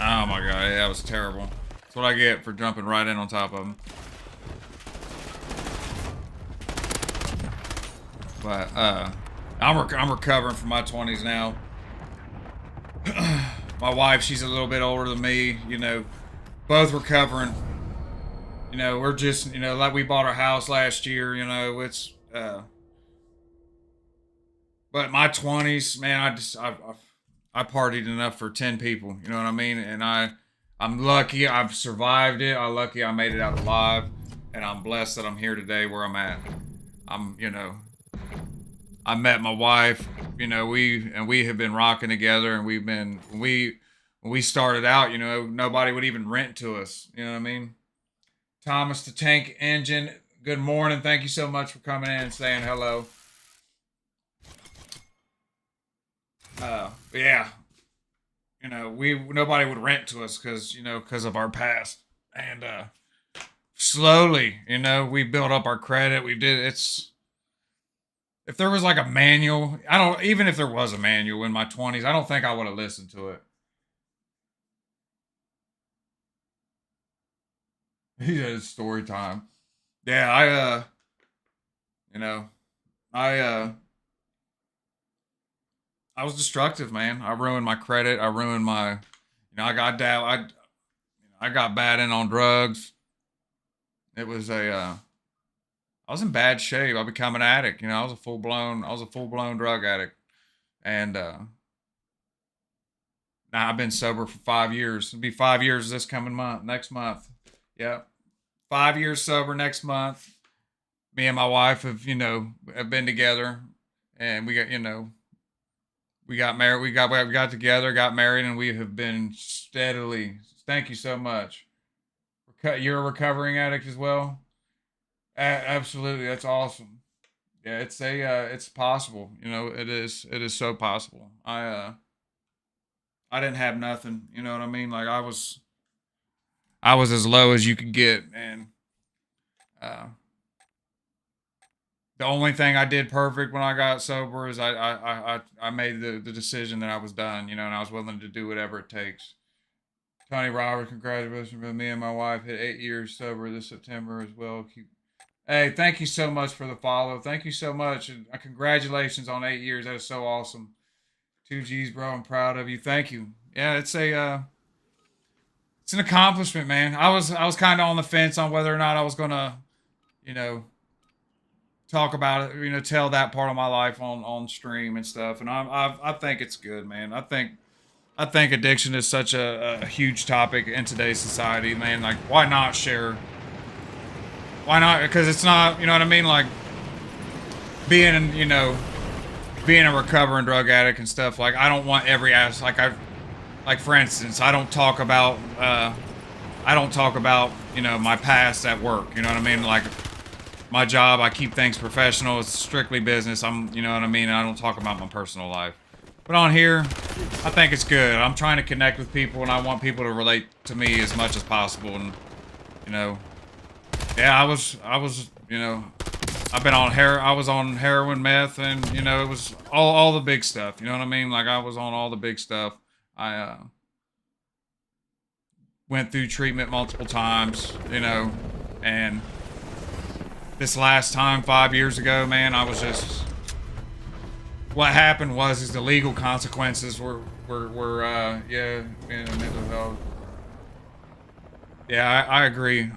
oh my god, yeah, that was terrible. That's what I get for jumping right in on top of him. But, I'm recovering from my 20s now. My wife, she's a little bit older than me, you know, both recovering. You know, we're just, you know, like we bought our house last year, you know, it's, but my 20s, man, I partied enough for 10 people, you know what I mean? And I'm lucky I've survived it. I'm lucky I made it out alive. And I'm blessed that I'm here today where I'm at. You know, I met my wife, you know, we have been rocking together, and when we started out, you know, nobody would even rent to us, you know what I mean? Thomas the Tank Engine, good morning. Thank you so much for coming in and saying hello. Yeah, you know, nobody would rent to us because of our past, and slowly, you know, we built up our credit. If there was like a manual, even if there was a manual in my 20s, I don't think I would have listened to it. He said it's story time. Yeah, you know, I I was destructive, man. I ruined my credit. I ruined my, you know, I got bad in on drugs. It was I was in bad shape. I became an addict. You know, I was a full blown drug addict, and now I've been sober for 5 years. It'll be 5 years this coming month, next month. Yep, 5 years sober next month. Me and my wife have, have been together, and we got married. We got together, got married, and we have been steadily. Thank you so much. You're a recovering addict as well. Absolutely, that's awesome. Yeah, it's possible. You know, it is. It is so possible. I didn't have nothing. You know what I mean? Like I was as low as you could get, and uh, the only thing I did perfect when I got sober is I made the decision that I was done. You know, and I was willing to do whatever it takes. Tony Roberts, congratulations for me and my wife hit 8 years sober this September as well. Hey, thank you so much for the follow. Thank you so much, and congratulations on 8 years. That is so awesome. 2Gs, bro. I'm proud of you. Thank you. Yeah, it's an accomplishment, man. I was kind of on the fence on whether or not I was gonna, you know, talk about it. You know, tell that part of my life on stream and stuff. And I think it's good, man. I think addiction is such a huge topic in today's society, man. Like, why not share? Why not? Because it's not, you know what I mean? Like, being, being a recovering drug addict and stuff. Like, I don't want every ass. Like for instance, I don't talk about, my past at work. You know what I mean? Like, my job, I keep things professional. It's strictly business. You know what I mean? I don't talk about my personal life. But on here, I think it's good. I'm trying to connect with people, and I want people to relate to me as much as possible. And, yeah, I've been on I was on heroin, meth, and, it was all the big stuff. You know what I mean? Like, I was on all the big stuff. I went through treatment multiple times, and this last time, 5 years ago, man, I was just. What happened is the legal consequences were yeah, in mental health. Yeah, I agree,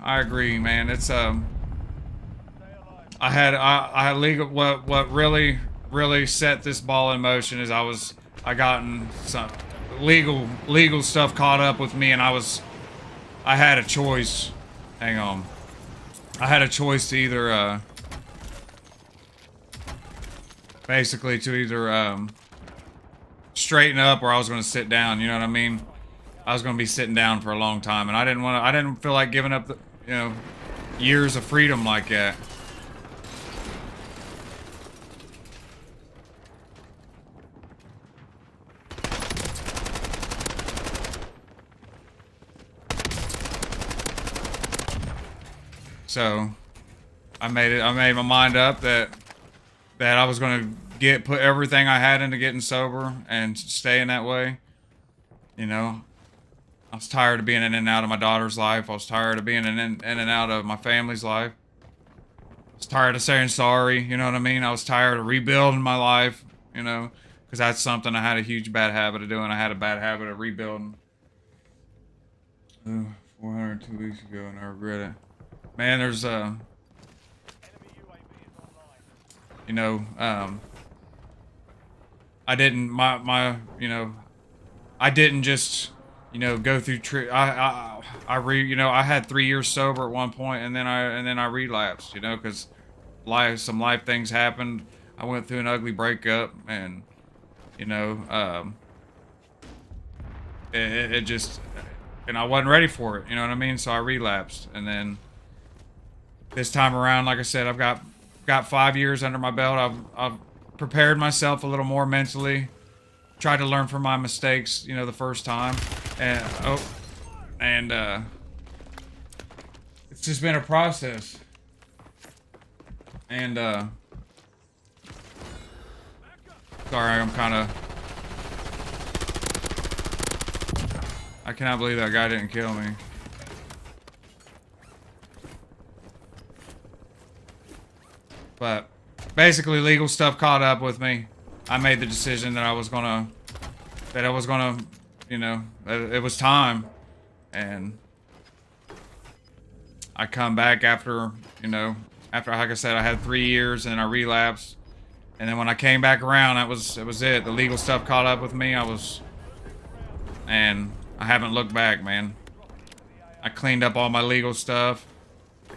man. It's I had legal. What really set this ball in motion is I gotten some legal stuff caught up with me, and I had a choice. Hang on, I had a choice to either basically to either straighten up, or I was going to sit down. You know what I mean? I was going to be sitting down for a long time, and I didn't feel like giving up the years of freedom like that. So I made my mind up that I was going to put everything I had into getting sober and staying that way. I was tired of being in and out of my daughter's life. I was tired of being in and out of my family's life. I was tired of saying sorry, you know what I mean? I was tired of rebuilding my life, because that's something I had a huge bad habit of doing. I had a bad habit of rebuilding. 402 weeks ago, and I regret it. Man, there's I didn't I didn't just go through I had 3 years sober at one point, and then I relapsed, because some life things happened. I went through an ugly breakup, and it just, and I wasn't ready for it, you know what I mean? So I relapsed, and then this time around, like I said, I've got 5 years under my belt. I've prepared myself a little more mentally. Tried to learn from my mistakes, the first time, and it's just been a process. And sorry, I cannot believe that guy didn't kill me. But basically, legal stuff caught up with me. I made the decision that it was gonna, it was time, and I come back after, After, like I said, I had 3 years and I relapsed. And then when I came back around, it was it. The legal stuff caught up with me. And I haven't looked back, man. I cleaned up all my legal stuff.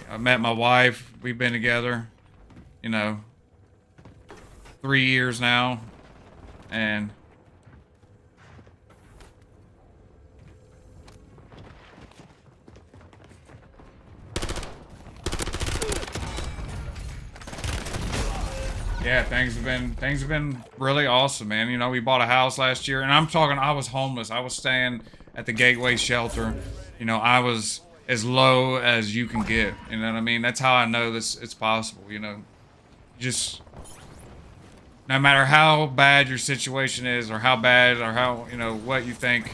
I met my wife. We've been together, you know, 3 years now. And yeah, things have been really awesome, man. You know, we bought a house last year, and I'm talking, I was homeless. I was staying at the Gateway shelter. You know, I was as low as you can get. You know what I mean? That's how I know this it's possible, you know. Just no matter how bad your situation is or how bad or how, you know, what you think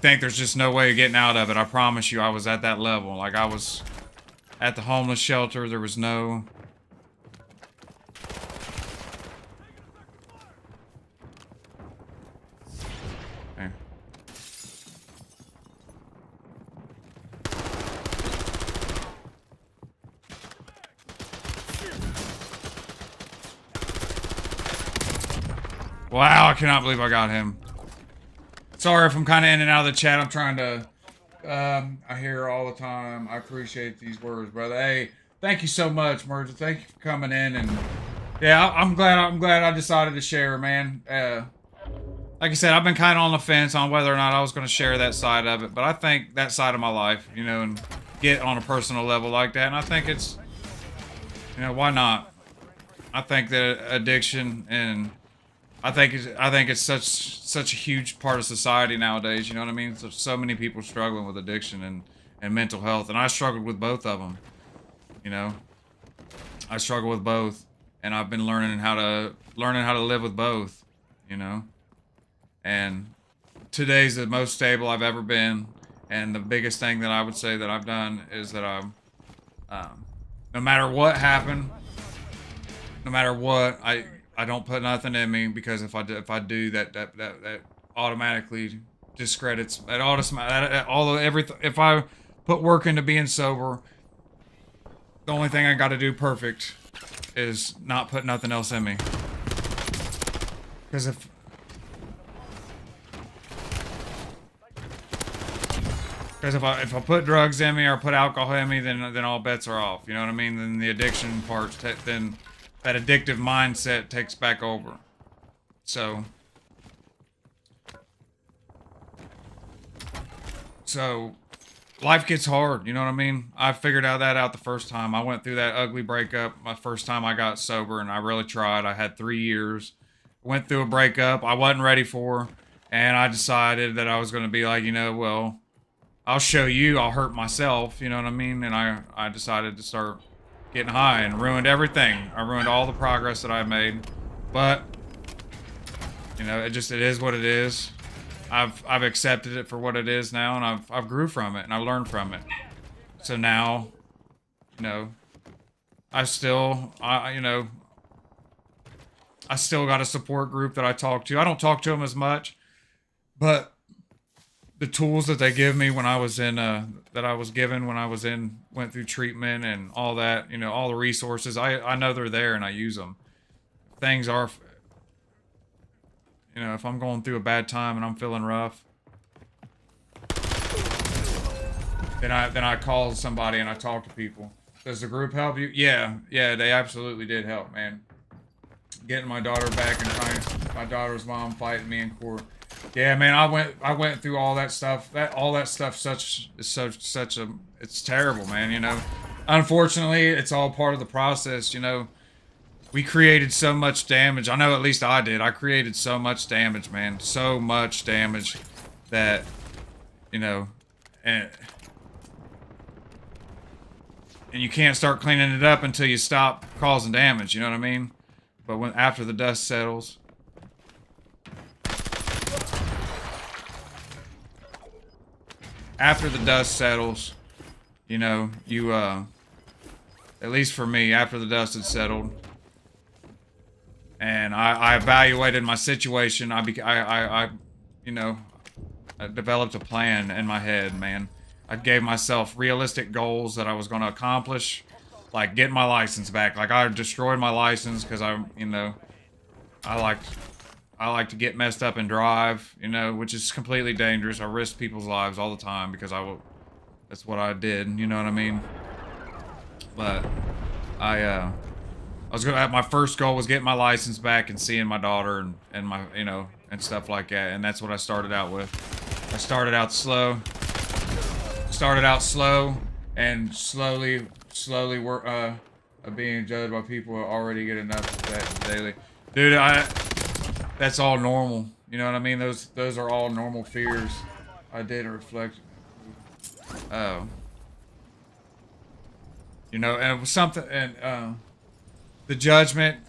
there's just no way of getting out of it. I promise you I was at that level. Like I was at the homeless shelter. There was no okay. Wow, I cannot believe I got him. Sorry if I'm kind of in and out of the chat. I'm trying to, I hear all the time. I appreciate these words, brother. Hey, thank you so much, Merger. Thank you for coming in. And yeah, I'm glad I decided to share, man. Like I said, I've been kind of on the fence on whether or not I was going to share that side of it. But I think that side of my life, you know, and get on a personal level like that. And I think it's, you know, why not? I think that addiction and I think it's such a huge part of society nowadays. You know what I mean? So many people struggling with addiction and mental health, and I struggled with both of them. You know, I struggle with both, and I've been learning how to live with both. You know, and today's the most stable I've ever been, and the biggest thing that I would say that I've done is that I'm, no matter what happened, no matter what I don't put nothing in me because if I do that automatically discredits everything. If I put work into being sober, the only thing I got to do perfect is not put nothing else in me. Because if I put drugs in me or put alcohol in me, then all bets are off. You know what I mean? Then the addiction part, then that addictive mindset takes back over. So life gets hard, you know what I mean? I figured that out the first time. I went through that ugly breakup my first time I got sober, and I really tried. I had 3 years. Went through a breakup I wasn't ready for, and I decided that I was going to be like, you know, well, I'll show you, I'll hurt myself, you know what I mean? And I decided to start getting high and ruined everything. I ruined all the progress that I made. But you know, it is what it is. I've accepted it for what it is now, and I've grew from it and I learned from it. So now, you know, I still got a support group that I talk to. I don't talk to them as much, but the tools that they give me when I was in, went through treatment and all that, you know, all the resources, I know they're there and I use them. Things are, you know, if I'm going through a bad time and I'm feeling rough, then I call somebody and I talk to people. Does the group help you? Yeah, they absolutely did help, man. Getting my daughter back and my daughter's mom fighting me in court. Yeah, man, I went through all that stuff. It's terrible, man, you know. Unfortunately, it's all part of the process, you know. We created so much damage. I know at least I did. I created so much damage, man. So much damage that, you know, and you can't start cleaning it up until you stop causing damage, you know what I mean? But after the dust settles, you know, you, at least for me, after the dust had settled, and I evaluated my situation, you know, I developed a plan in my head, man. I gave myself realistic goals that I was going to accomplish, like getting my license back. Like I destroyed my license because I like to get messed up and drive, which is completely dangerous. I risk people's lives all the time because that's what I did, you know what I mean? But I was gonna my first goal was getting my license back and seeing my daughter and my and stuff like that, and that's what I started out with. I started out slow and slowly work being judged by people who already get enough of that daily. Dude, that's all normal. You know what I mean? Those are all normal fears. I did reflect. Oh. And it was something, and the judgment,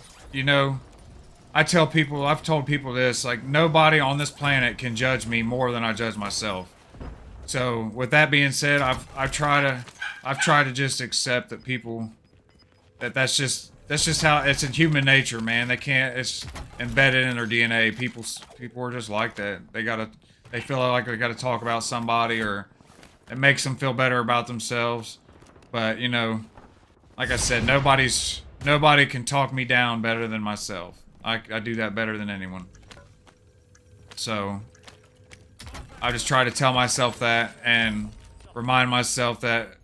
I've told people this, like, nobody on this planet can judge me more than I judge myself. So, with that being said, I've tried to just accept that that's just how, it's in human nature, man. It's embedded in their DNA. People are just like that. They feel like they gotta talk about somebody, or it makes them feel better about themselves. But, like I said, nobody can talk me down better than myself. I do that better than anyone. So, I just try to tell myself that and remind myself that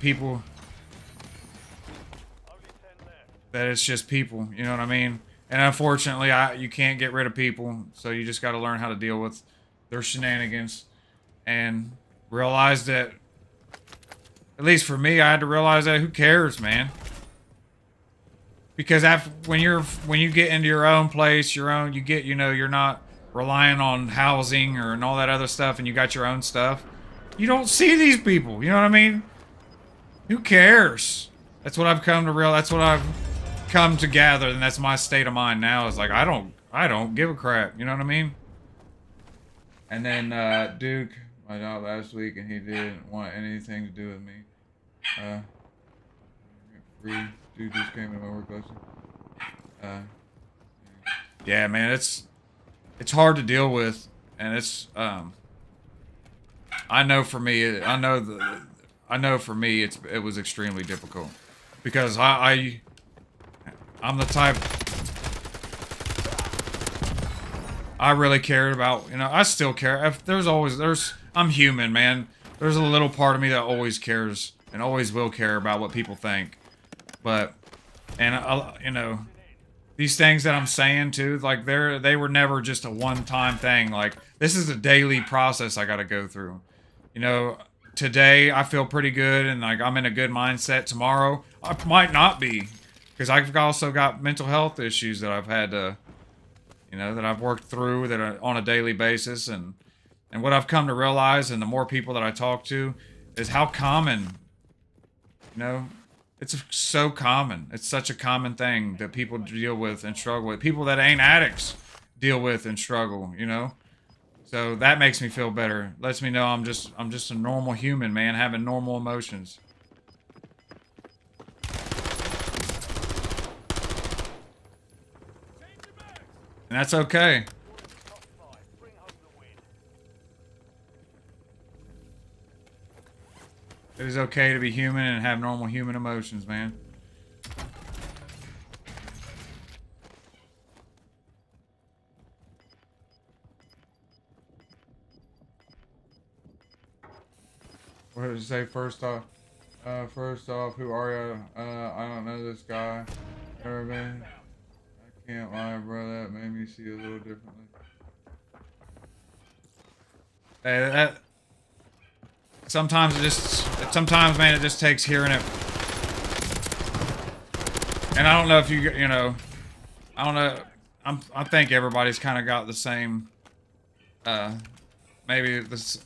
people, that it's just people, you know what I mean? And unfortunately, you can't get rid of people, so you just got to learn how to deal with their shenanigans and realize that, at least for me, I had to realize that who cares, man? Because when you get into your own place, you're not relying on housing and all that other stuff, and you got your own stuff, you don't see these people, you know what I mean? Who cares? That's what I've come to realize. That's what I've come to gather, and that's my state of mind now. Is like, I don't give a crap, you know what I mean? And then Duke, my dog, last week, and he didn't want anything to do with me. Free. Dude just came in my work lesson. Yeah, man, it's hard to deal with, and it's I know for me, it was extremely difficult because I'm the type, I really cared about, I still care. I'm human, man. There's a little part of me that always cares and always will care about what people think. But, these things that I'm saying too, like they were never just a one-time thing. Like, this is a daily process I got to go through. Today I feel pretty good and like I'm in a good mindset. Tomorrow I might not be, because I've also got mental health issues that I've had to, that I've worked through that are on a daily basis. And what I've come to realize, and the more people that I talk to, is how common, it's so common. It's such a common thing that people deal with and struggle with. People that ain't addicts deal with and struggle, So that makes me feel better. Lets me know I'm just a normal human, man, having normal emotions. And that's okay. It is okay to be human and have normal human emotions, man. What did it say? First off, who are you? I don't know this guy. Never been. I can't lie, bro. That made me see a little differently. Hey, sometimes, man, it just takes hearing it. And I don't know if I don't know. I think everybody's kind of got the same. Maybe this.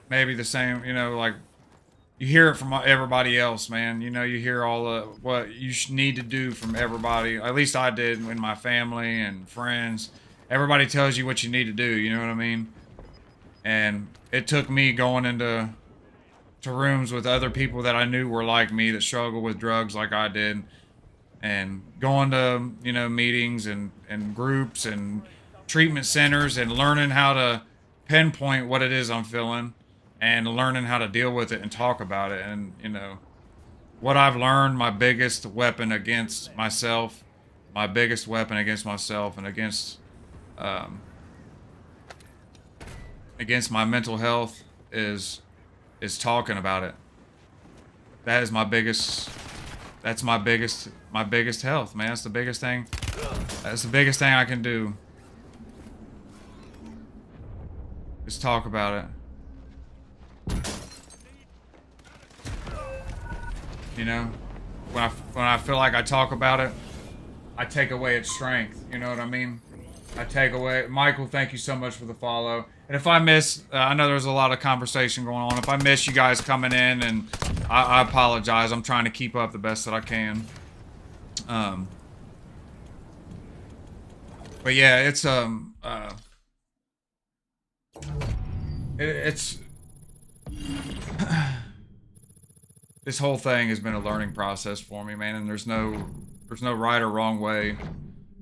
Maybe the same, like, you hear it from everybody else, man. You hear all the, what you need to do from everybody. At least I did in my family and friends. Everybody tells you what you need to do, you know what I mean? And it took me going into rooms with other people that I knew were like me, that struggle with drugs like I did. And going to, meetings and groups and treatment centers and learning how to pinpoint what it is I'm feeling and learning how to deal with it and talk about it. And, you know, what I've learned, my biggest weapon against myself, and um, against my mental health is talking about it. That is my biggest health, man. That's the biggest thing. That's the biggest thing I can do. Just talk about it. You know, when I feel like I talk about it, I take away its strength. You know what I mean? I take away. Michael, thank you so much for the follow. And if I miss, I know there's a lot of conversation going on. If I miss you guys coming in, and I apologize. I'm trying to keep up the best that I can. But yeah, it's this whole thing has been a learning process for me, man. And there's no right or wrong way.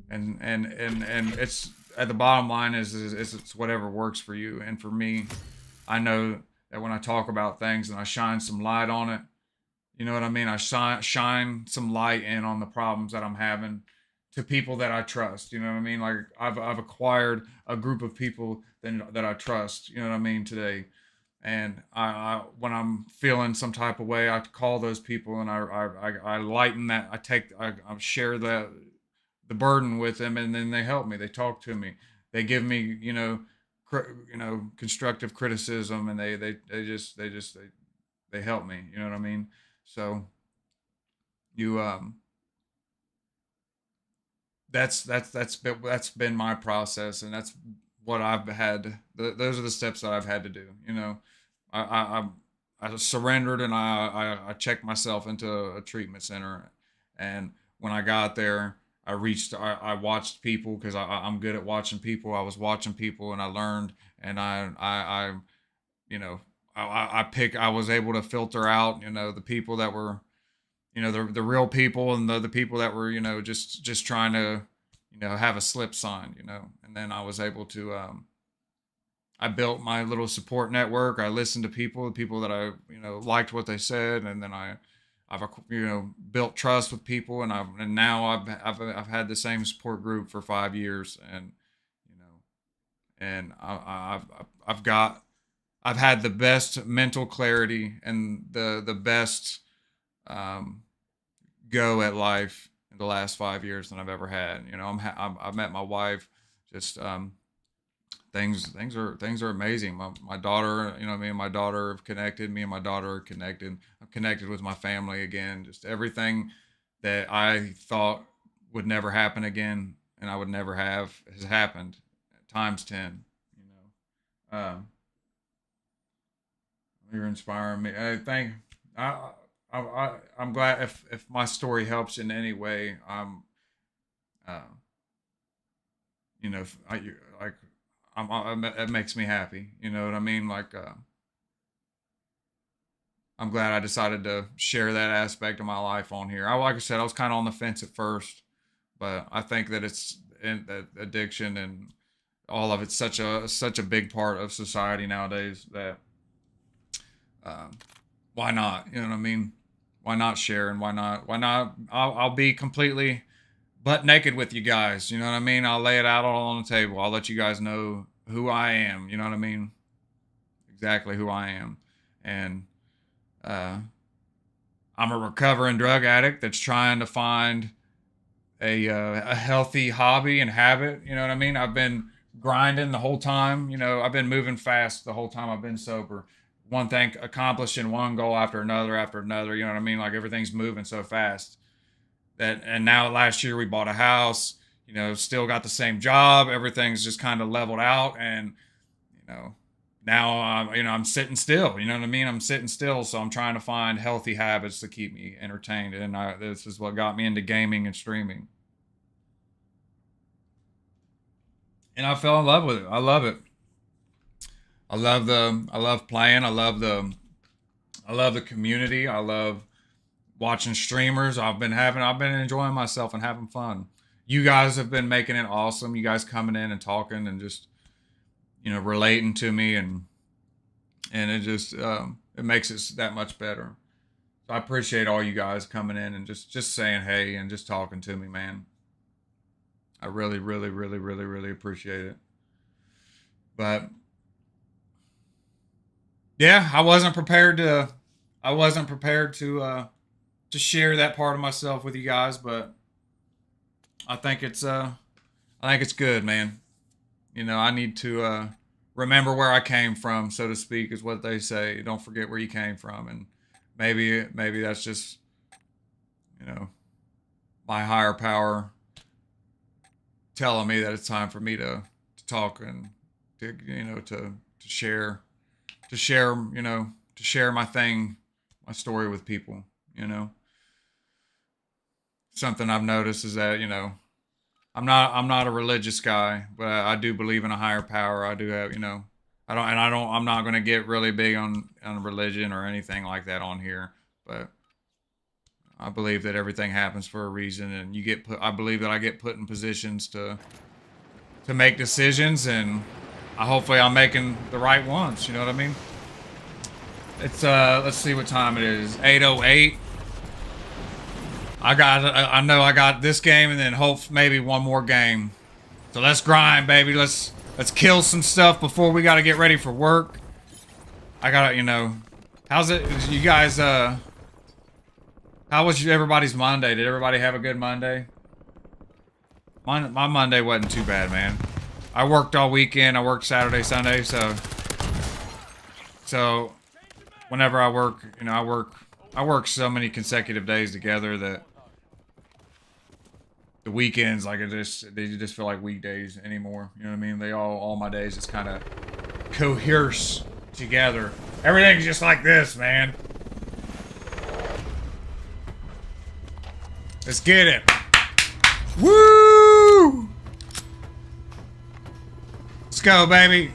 And it's at the bottom line is it's whatever works for you. And for me, I know that when I talk about things and I shine some light on it, you know what I mean? I shine some light in on the problems that I'm having to people that I trust. You know what I mean? Like I've acquired a group of people that I trust. You know what I mean today. And I when I'm feeling some type of way, I call those people and I lighten that. I share the burden with them, and then they help me. They talk to me. They give me constructive criticism, and they help me. You know what I mean? So you that's been my process, and that's what I've had. Those are the steps that I've had to do. You know, I surrendered, and I checked myself into a treatment center, and when I got there, I watched people because I'm good at watching people. I was watching people, and I learned, and I you know I was able to filter out the people that were the real people, and the people that were just trying to have a slip sign, and then I was able to I built my little support network. I listened to people, the people that I liked what they said, and then I've built trust with people, and now I've had the same support group for 5 years, and I've had the best mental clarity and the best go at life in the last 5 years than I've ever had. I've met my wife. Just things are amazing. My daughter, me and my daughter have connected. Me and my daughter are connected. I'm connected with my family again. Just everything that I thought would never happen again, and I would never have, has happened times 10. You're inspiring me. I'm glad if my story helps in any way. Uh, if like it makes me happy. You know what I mean? Like I'm glad I decided to share that aspect of my life on here. Like I said, I was kind of on the fence at first, but I think that it's that addiction and all of it's such a big part of society nowadays that why not? You know what I mean? Why not share, and why not? I'll be completely butt naked with you guys. You know what I mean? I'll lay it out all on the table. I'll let you guys know who I am. You know what I mean? Exactly who I am. And I'm a recovering drug addict that's trying to find a healthy hobby and habit. You know what I mean? I've been grinding the whole time. I've been moving fast the whole time I've been sober. One thing accomplishing one goal after another after another. You know what I mean? Like everything's moving so fast. And now last year we bought a house. Still got the same job. Everything's just kind of leveled out, and now I'm sitting still. You know what I mean? I'm sitting still, so I'm trying to find healthy habits to keep me entertained, and this is what got me into gaming and streaming. And I fell in love with it. I love it. I love playing. I love the community. I love watching streamers. I've been enjoying myself and having fun. you guys have been making it awesome. You guys coming in and talking and just, relating to me, and it just it makes it that much better. So I appreciate all you guys coming in and just saying hey and just talking to me, man. I really, really, really, really, really appreciate it. But yeah, I wasn't prepared to to share that part of myself with you guys, but I think it's good, man. I need to remember where I came from, so to speak, is what they say. Don't forget where you came from, and maybe that's just you know my higher power telling me that it's time for me to talk and to share to share my story with people. Something I've noticed is that I'm not a religious guy, but I do believe in a higher power. I do have I'm not going to get really big on religion or anything like that on here, but I believe that everything happens for a reason, and I believe that I get put in positions to make decisions, and hopefully I'm making the right ones. You know what I mean? It's let's see what time it is. 8:08. I know I got this game, and then hope maybe one more game. So let's grind, baby. Let's kill some stuff before we got to get ready for work. I gotta, how's it? You guys, how was everybody's Monday? Did everybody have a good Monday? My Monday wasn't too bad, man. I worked all weekend. I worked Saturday, Sunday, so whenever I work, I work so many consecutive days together that the weekends, like, they just feel like weekdays anymore. You know what I mean? All my days just kind of coheres together. Everything's just like this, man. Let's get it. Woo! Let's go, baby.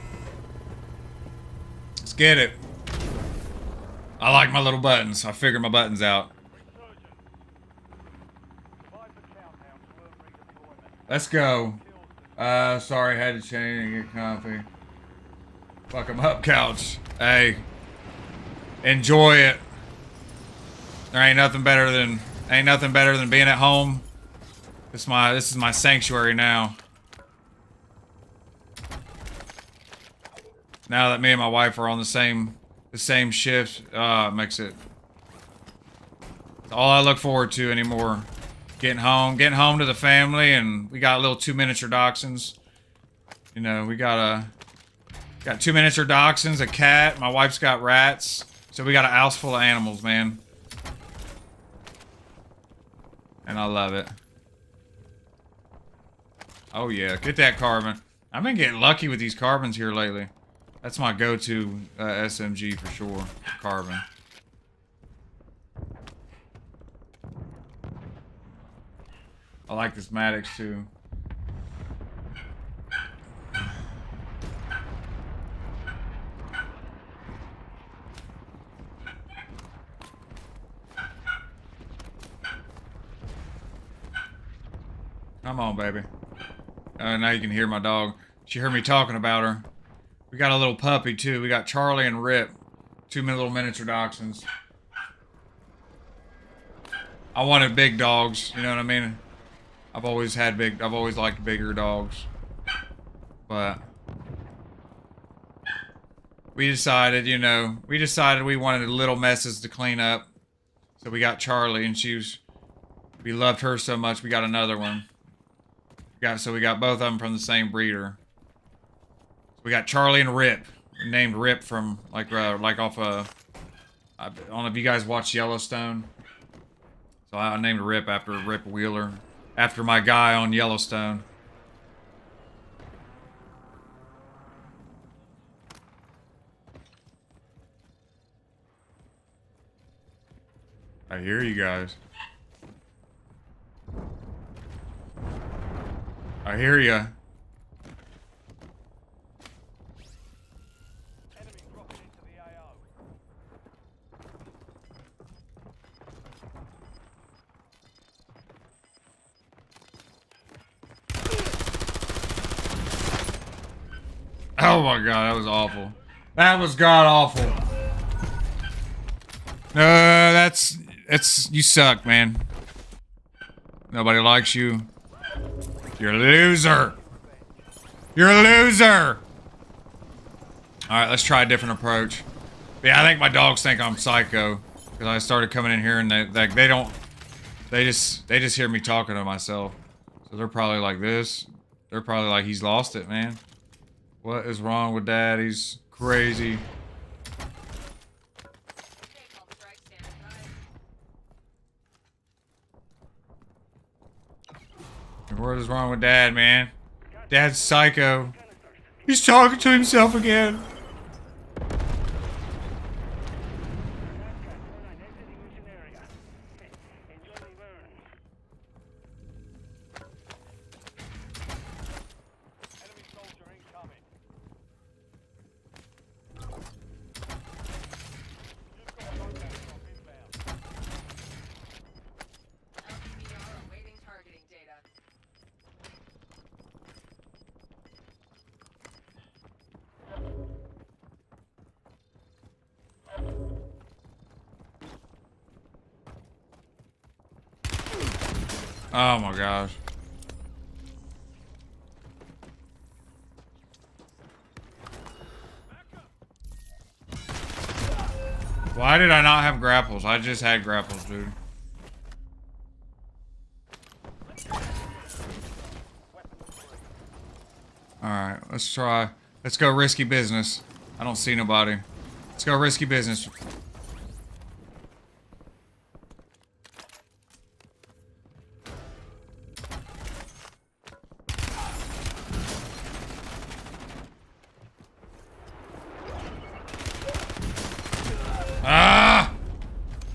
Let's get it. I like my little buttons. I figured my buttons out. Let's go. Sorry, had to change and get comfy. Fuck 'em up, couch. Hey, enjoy it. There ain't nothing better than being at home. This is my sanctuary now. Now that me and my wife are on the same shift, it makes it. It's all I look forward to anymore. Getting home to the family, and we got little 2 miniature dachshunds. We got 2 miniature dachshunds, a cat. My wife's got rats, so we got a house full of animals, man. And I love it. Oh yeah, get that carbon. I've been getting lucky with these carbons here lately. That's my go-to SMG for sure, carbon. I like this Maddox too. Come on, baby. Now you can hear my dog. She heard me talking about her. We got a little puppy too. We got Charlie and Rip. 2 little miniature dachshunds. I wanted big dogs, you know what I mean? I've always liked bigger dogs. But we decided we wanted little messes to clean up. So we got Charlie, and we loved her so much we got another one. So we got both of them from the same breeder. So we got Charlie and Rip. We named Rip from like off I don't know if you guys watch Yellowstone. So I named Rip after Rip Wheeler, after my guy on Yellowstone. I hear you guys. I hear ya. Enemy dropping into the AO. Oh my god, that was awful. That was god awful. You suck, man. Nobody likes you. You're a loser. You're a loser. Alright, let's try a different approach. But yeah, I think my dogs think I'm psycho. Because I started coming in here and they just hear me talking to myself. So they're probably like this. They're probably like, he's lost it, man. What is wrong with Dad? He's crazy. What is wrong with Dad, man? Dad's psycho. He's talking to himself again. Oh my gosh. Why did I not have grapples? I just had grapples, dude. Alright, let's try. Let's go risky business. I don't see nobody. Let's go risky business.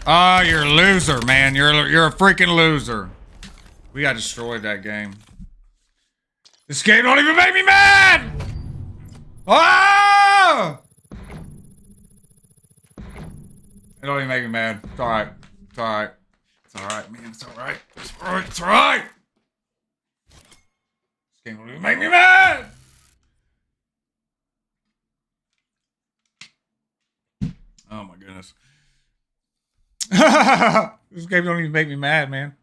Ah, you're a loser, man. You're a freaking loser. We got destroyed that game. This game don't even make me mad! Ah! It don't even make me mad. It's alright. It's alright. It's alright, man. It's alright. It's alright. It's alright. This game don't even make me mad! Oh my goodness. This game don't even make me mad, man.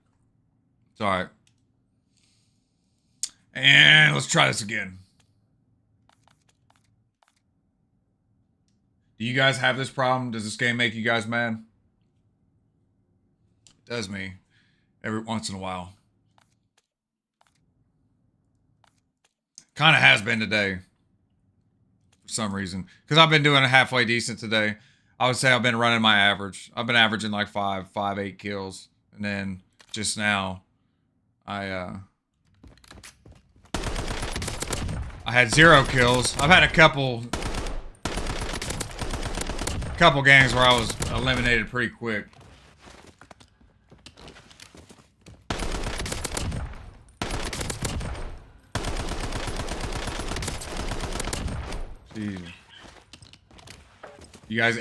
It's alright. And let's try this again. Do you guys have this problem? Does this game make you guys mad? It does me. Every once in a while. Kind of has been today. For some reason. Because I've been doing a halfway decent today. I would say I've been running my average. I've been averaging like 8 kills. And then just now, I had 0 kills. I've had a couple games where I was eliminated pretty quick. Jesus. You guys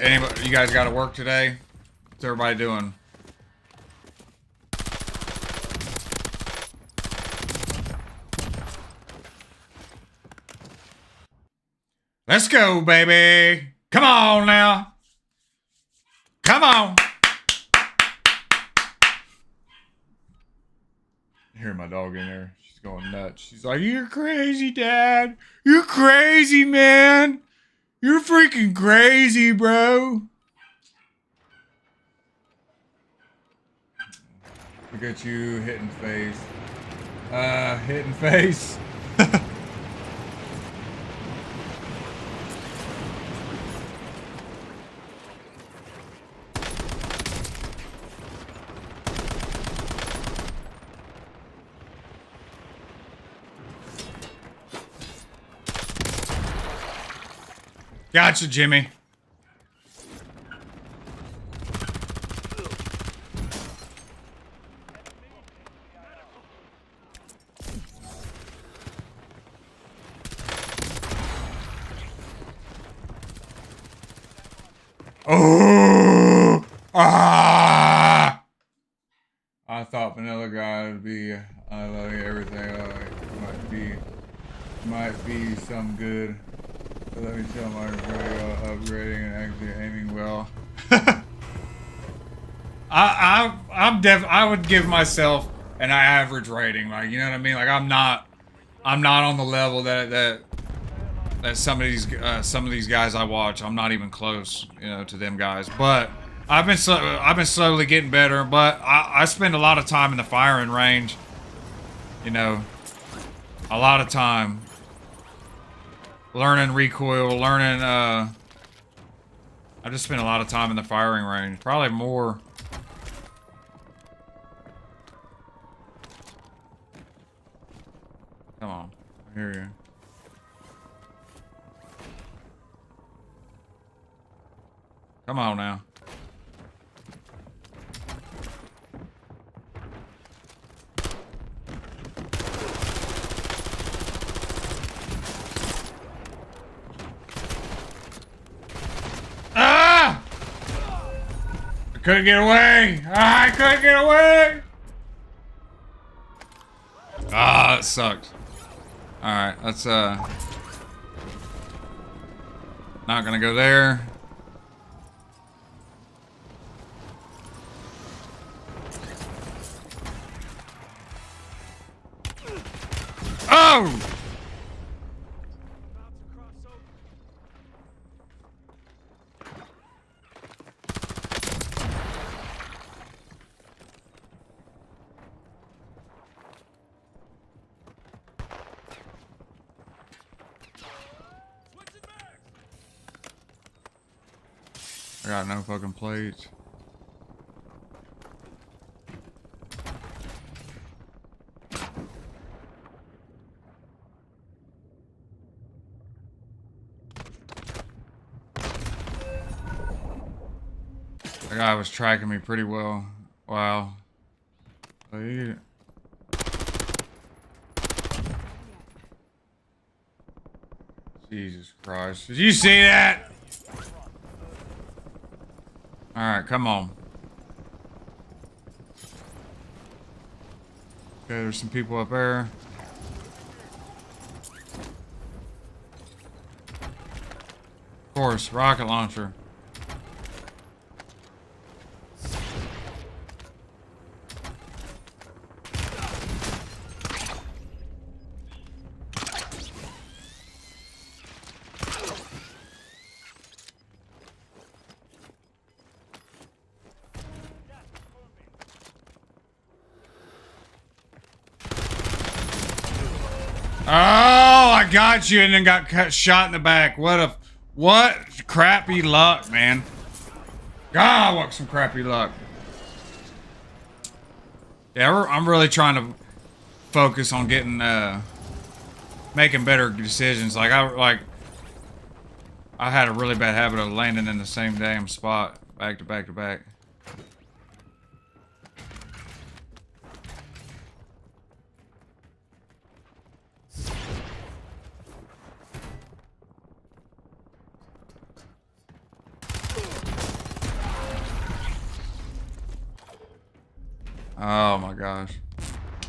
got to work today? What's everybody doing? Let's go, baby. Come on now. Come on. I hear my dog in there. She's going nuts. She's like, "You're crazy, Dad. You're crazy, man. You're freaking crazy, bro." Look at you hitting face. Hitting face. Gotcha, Jimmy. Oh! Ah! I thought Vanilla Guy would be, I love you, everything. Might be some good. Let me tell my video upgrading and actually aiming well. I would give myself an average rating, like, you know what I mean? Like I'm not on the level that some of these guys I watch. I'm not even close, you know, to them guys. But I've been slowly getting better. But I spend a lot of time in the firing range. You know, a lot of time learning recoil, learning. I just spend a lot of time in the firing range. Probably more. Come on, I hear you. Come on now. Ah! I couldn't get away. I couldn't get away. Ah, that sucks. All right, let's not gonna go there. Oh! I got no fucking plates. The guy was tracking me pretty well. Wow. Jesus Christ. Did you see that? Alright, come on. Okay, there's some people up there. Of course, rocket launcher. Oh, I got you and then got shot in the back. What crappy luck, man. God, what some crappy luck. Yeah, I'm really trying to focus on getting, making better decisions. Like, I had a really bad habit of landing in the same damn spot, back to back to back. Oh my gosh.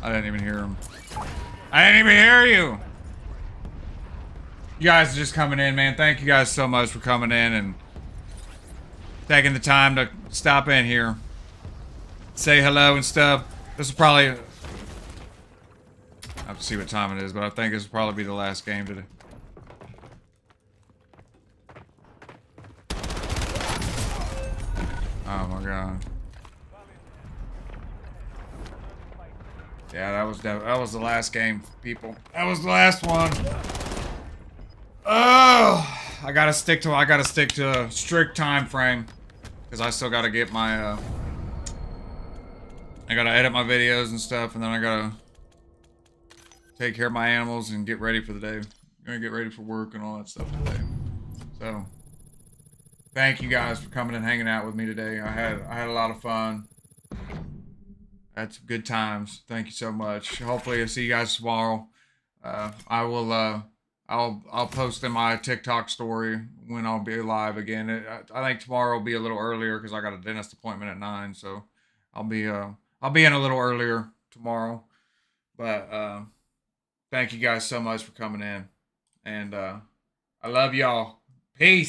I didn't even hear him. I didn't even hear you! You guys are just coming in, man. Thank you guys so much for coming in and taking the time to stop in here. Say hello and stuff. This will probably... I have to see what time it is, but I think this will probably be the last game today. Oh my god. Yeah, that was the last game, people. That was the last one. Oh, I gotta stick to a strict time frame because I still gotta get my I gotta edit my videos and stuff, and then I gotta take care of my animals and get ready for the day. I'm gonna get ready for work and all that stuff today. So, thank you guys for coming and hanging out with me today. I had a lot of fun. Had some good times. Thank you so much. Hopefully I'll see you guys tomorrow. I'll post in my TikTok story when I'll be live again. I think tomorrow will be a little earlier because I got a dentist appointment at 9, so I'll be in a little earlier tomorrow. But thank you guys so much for coming in, and I love y'all. Peace.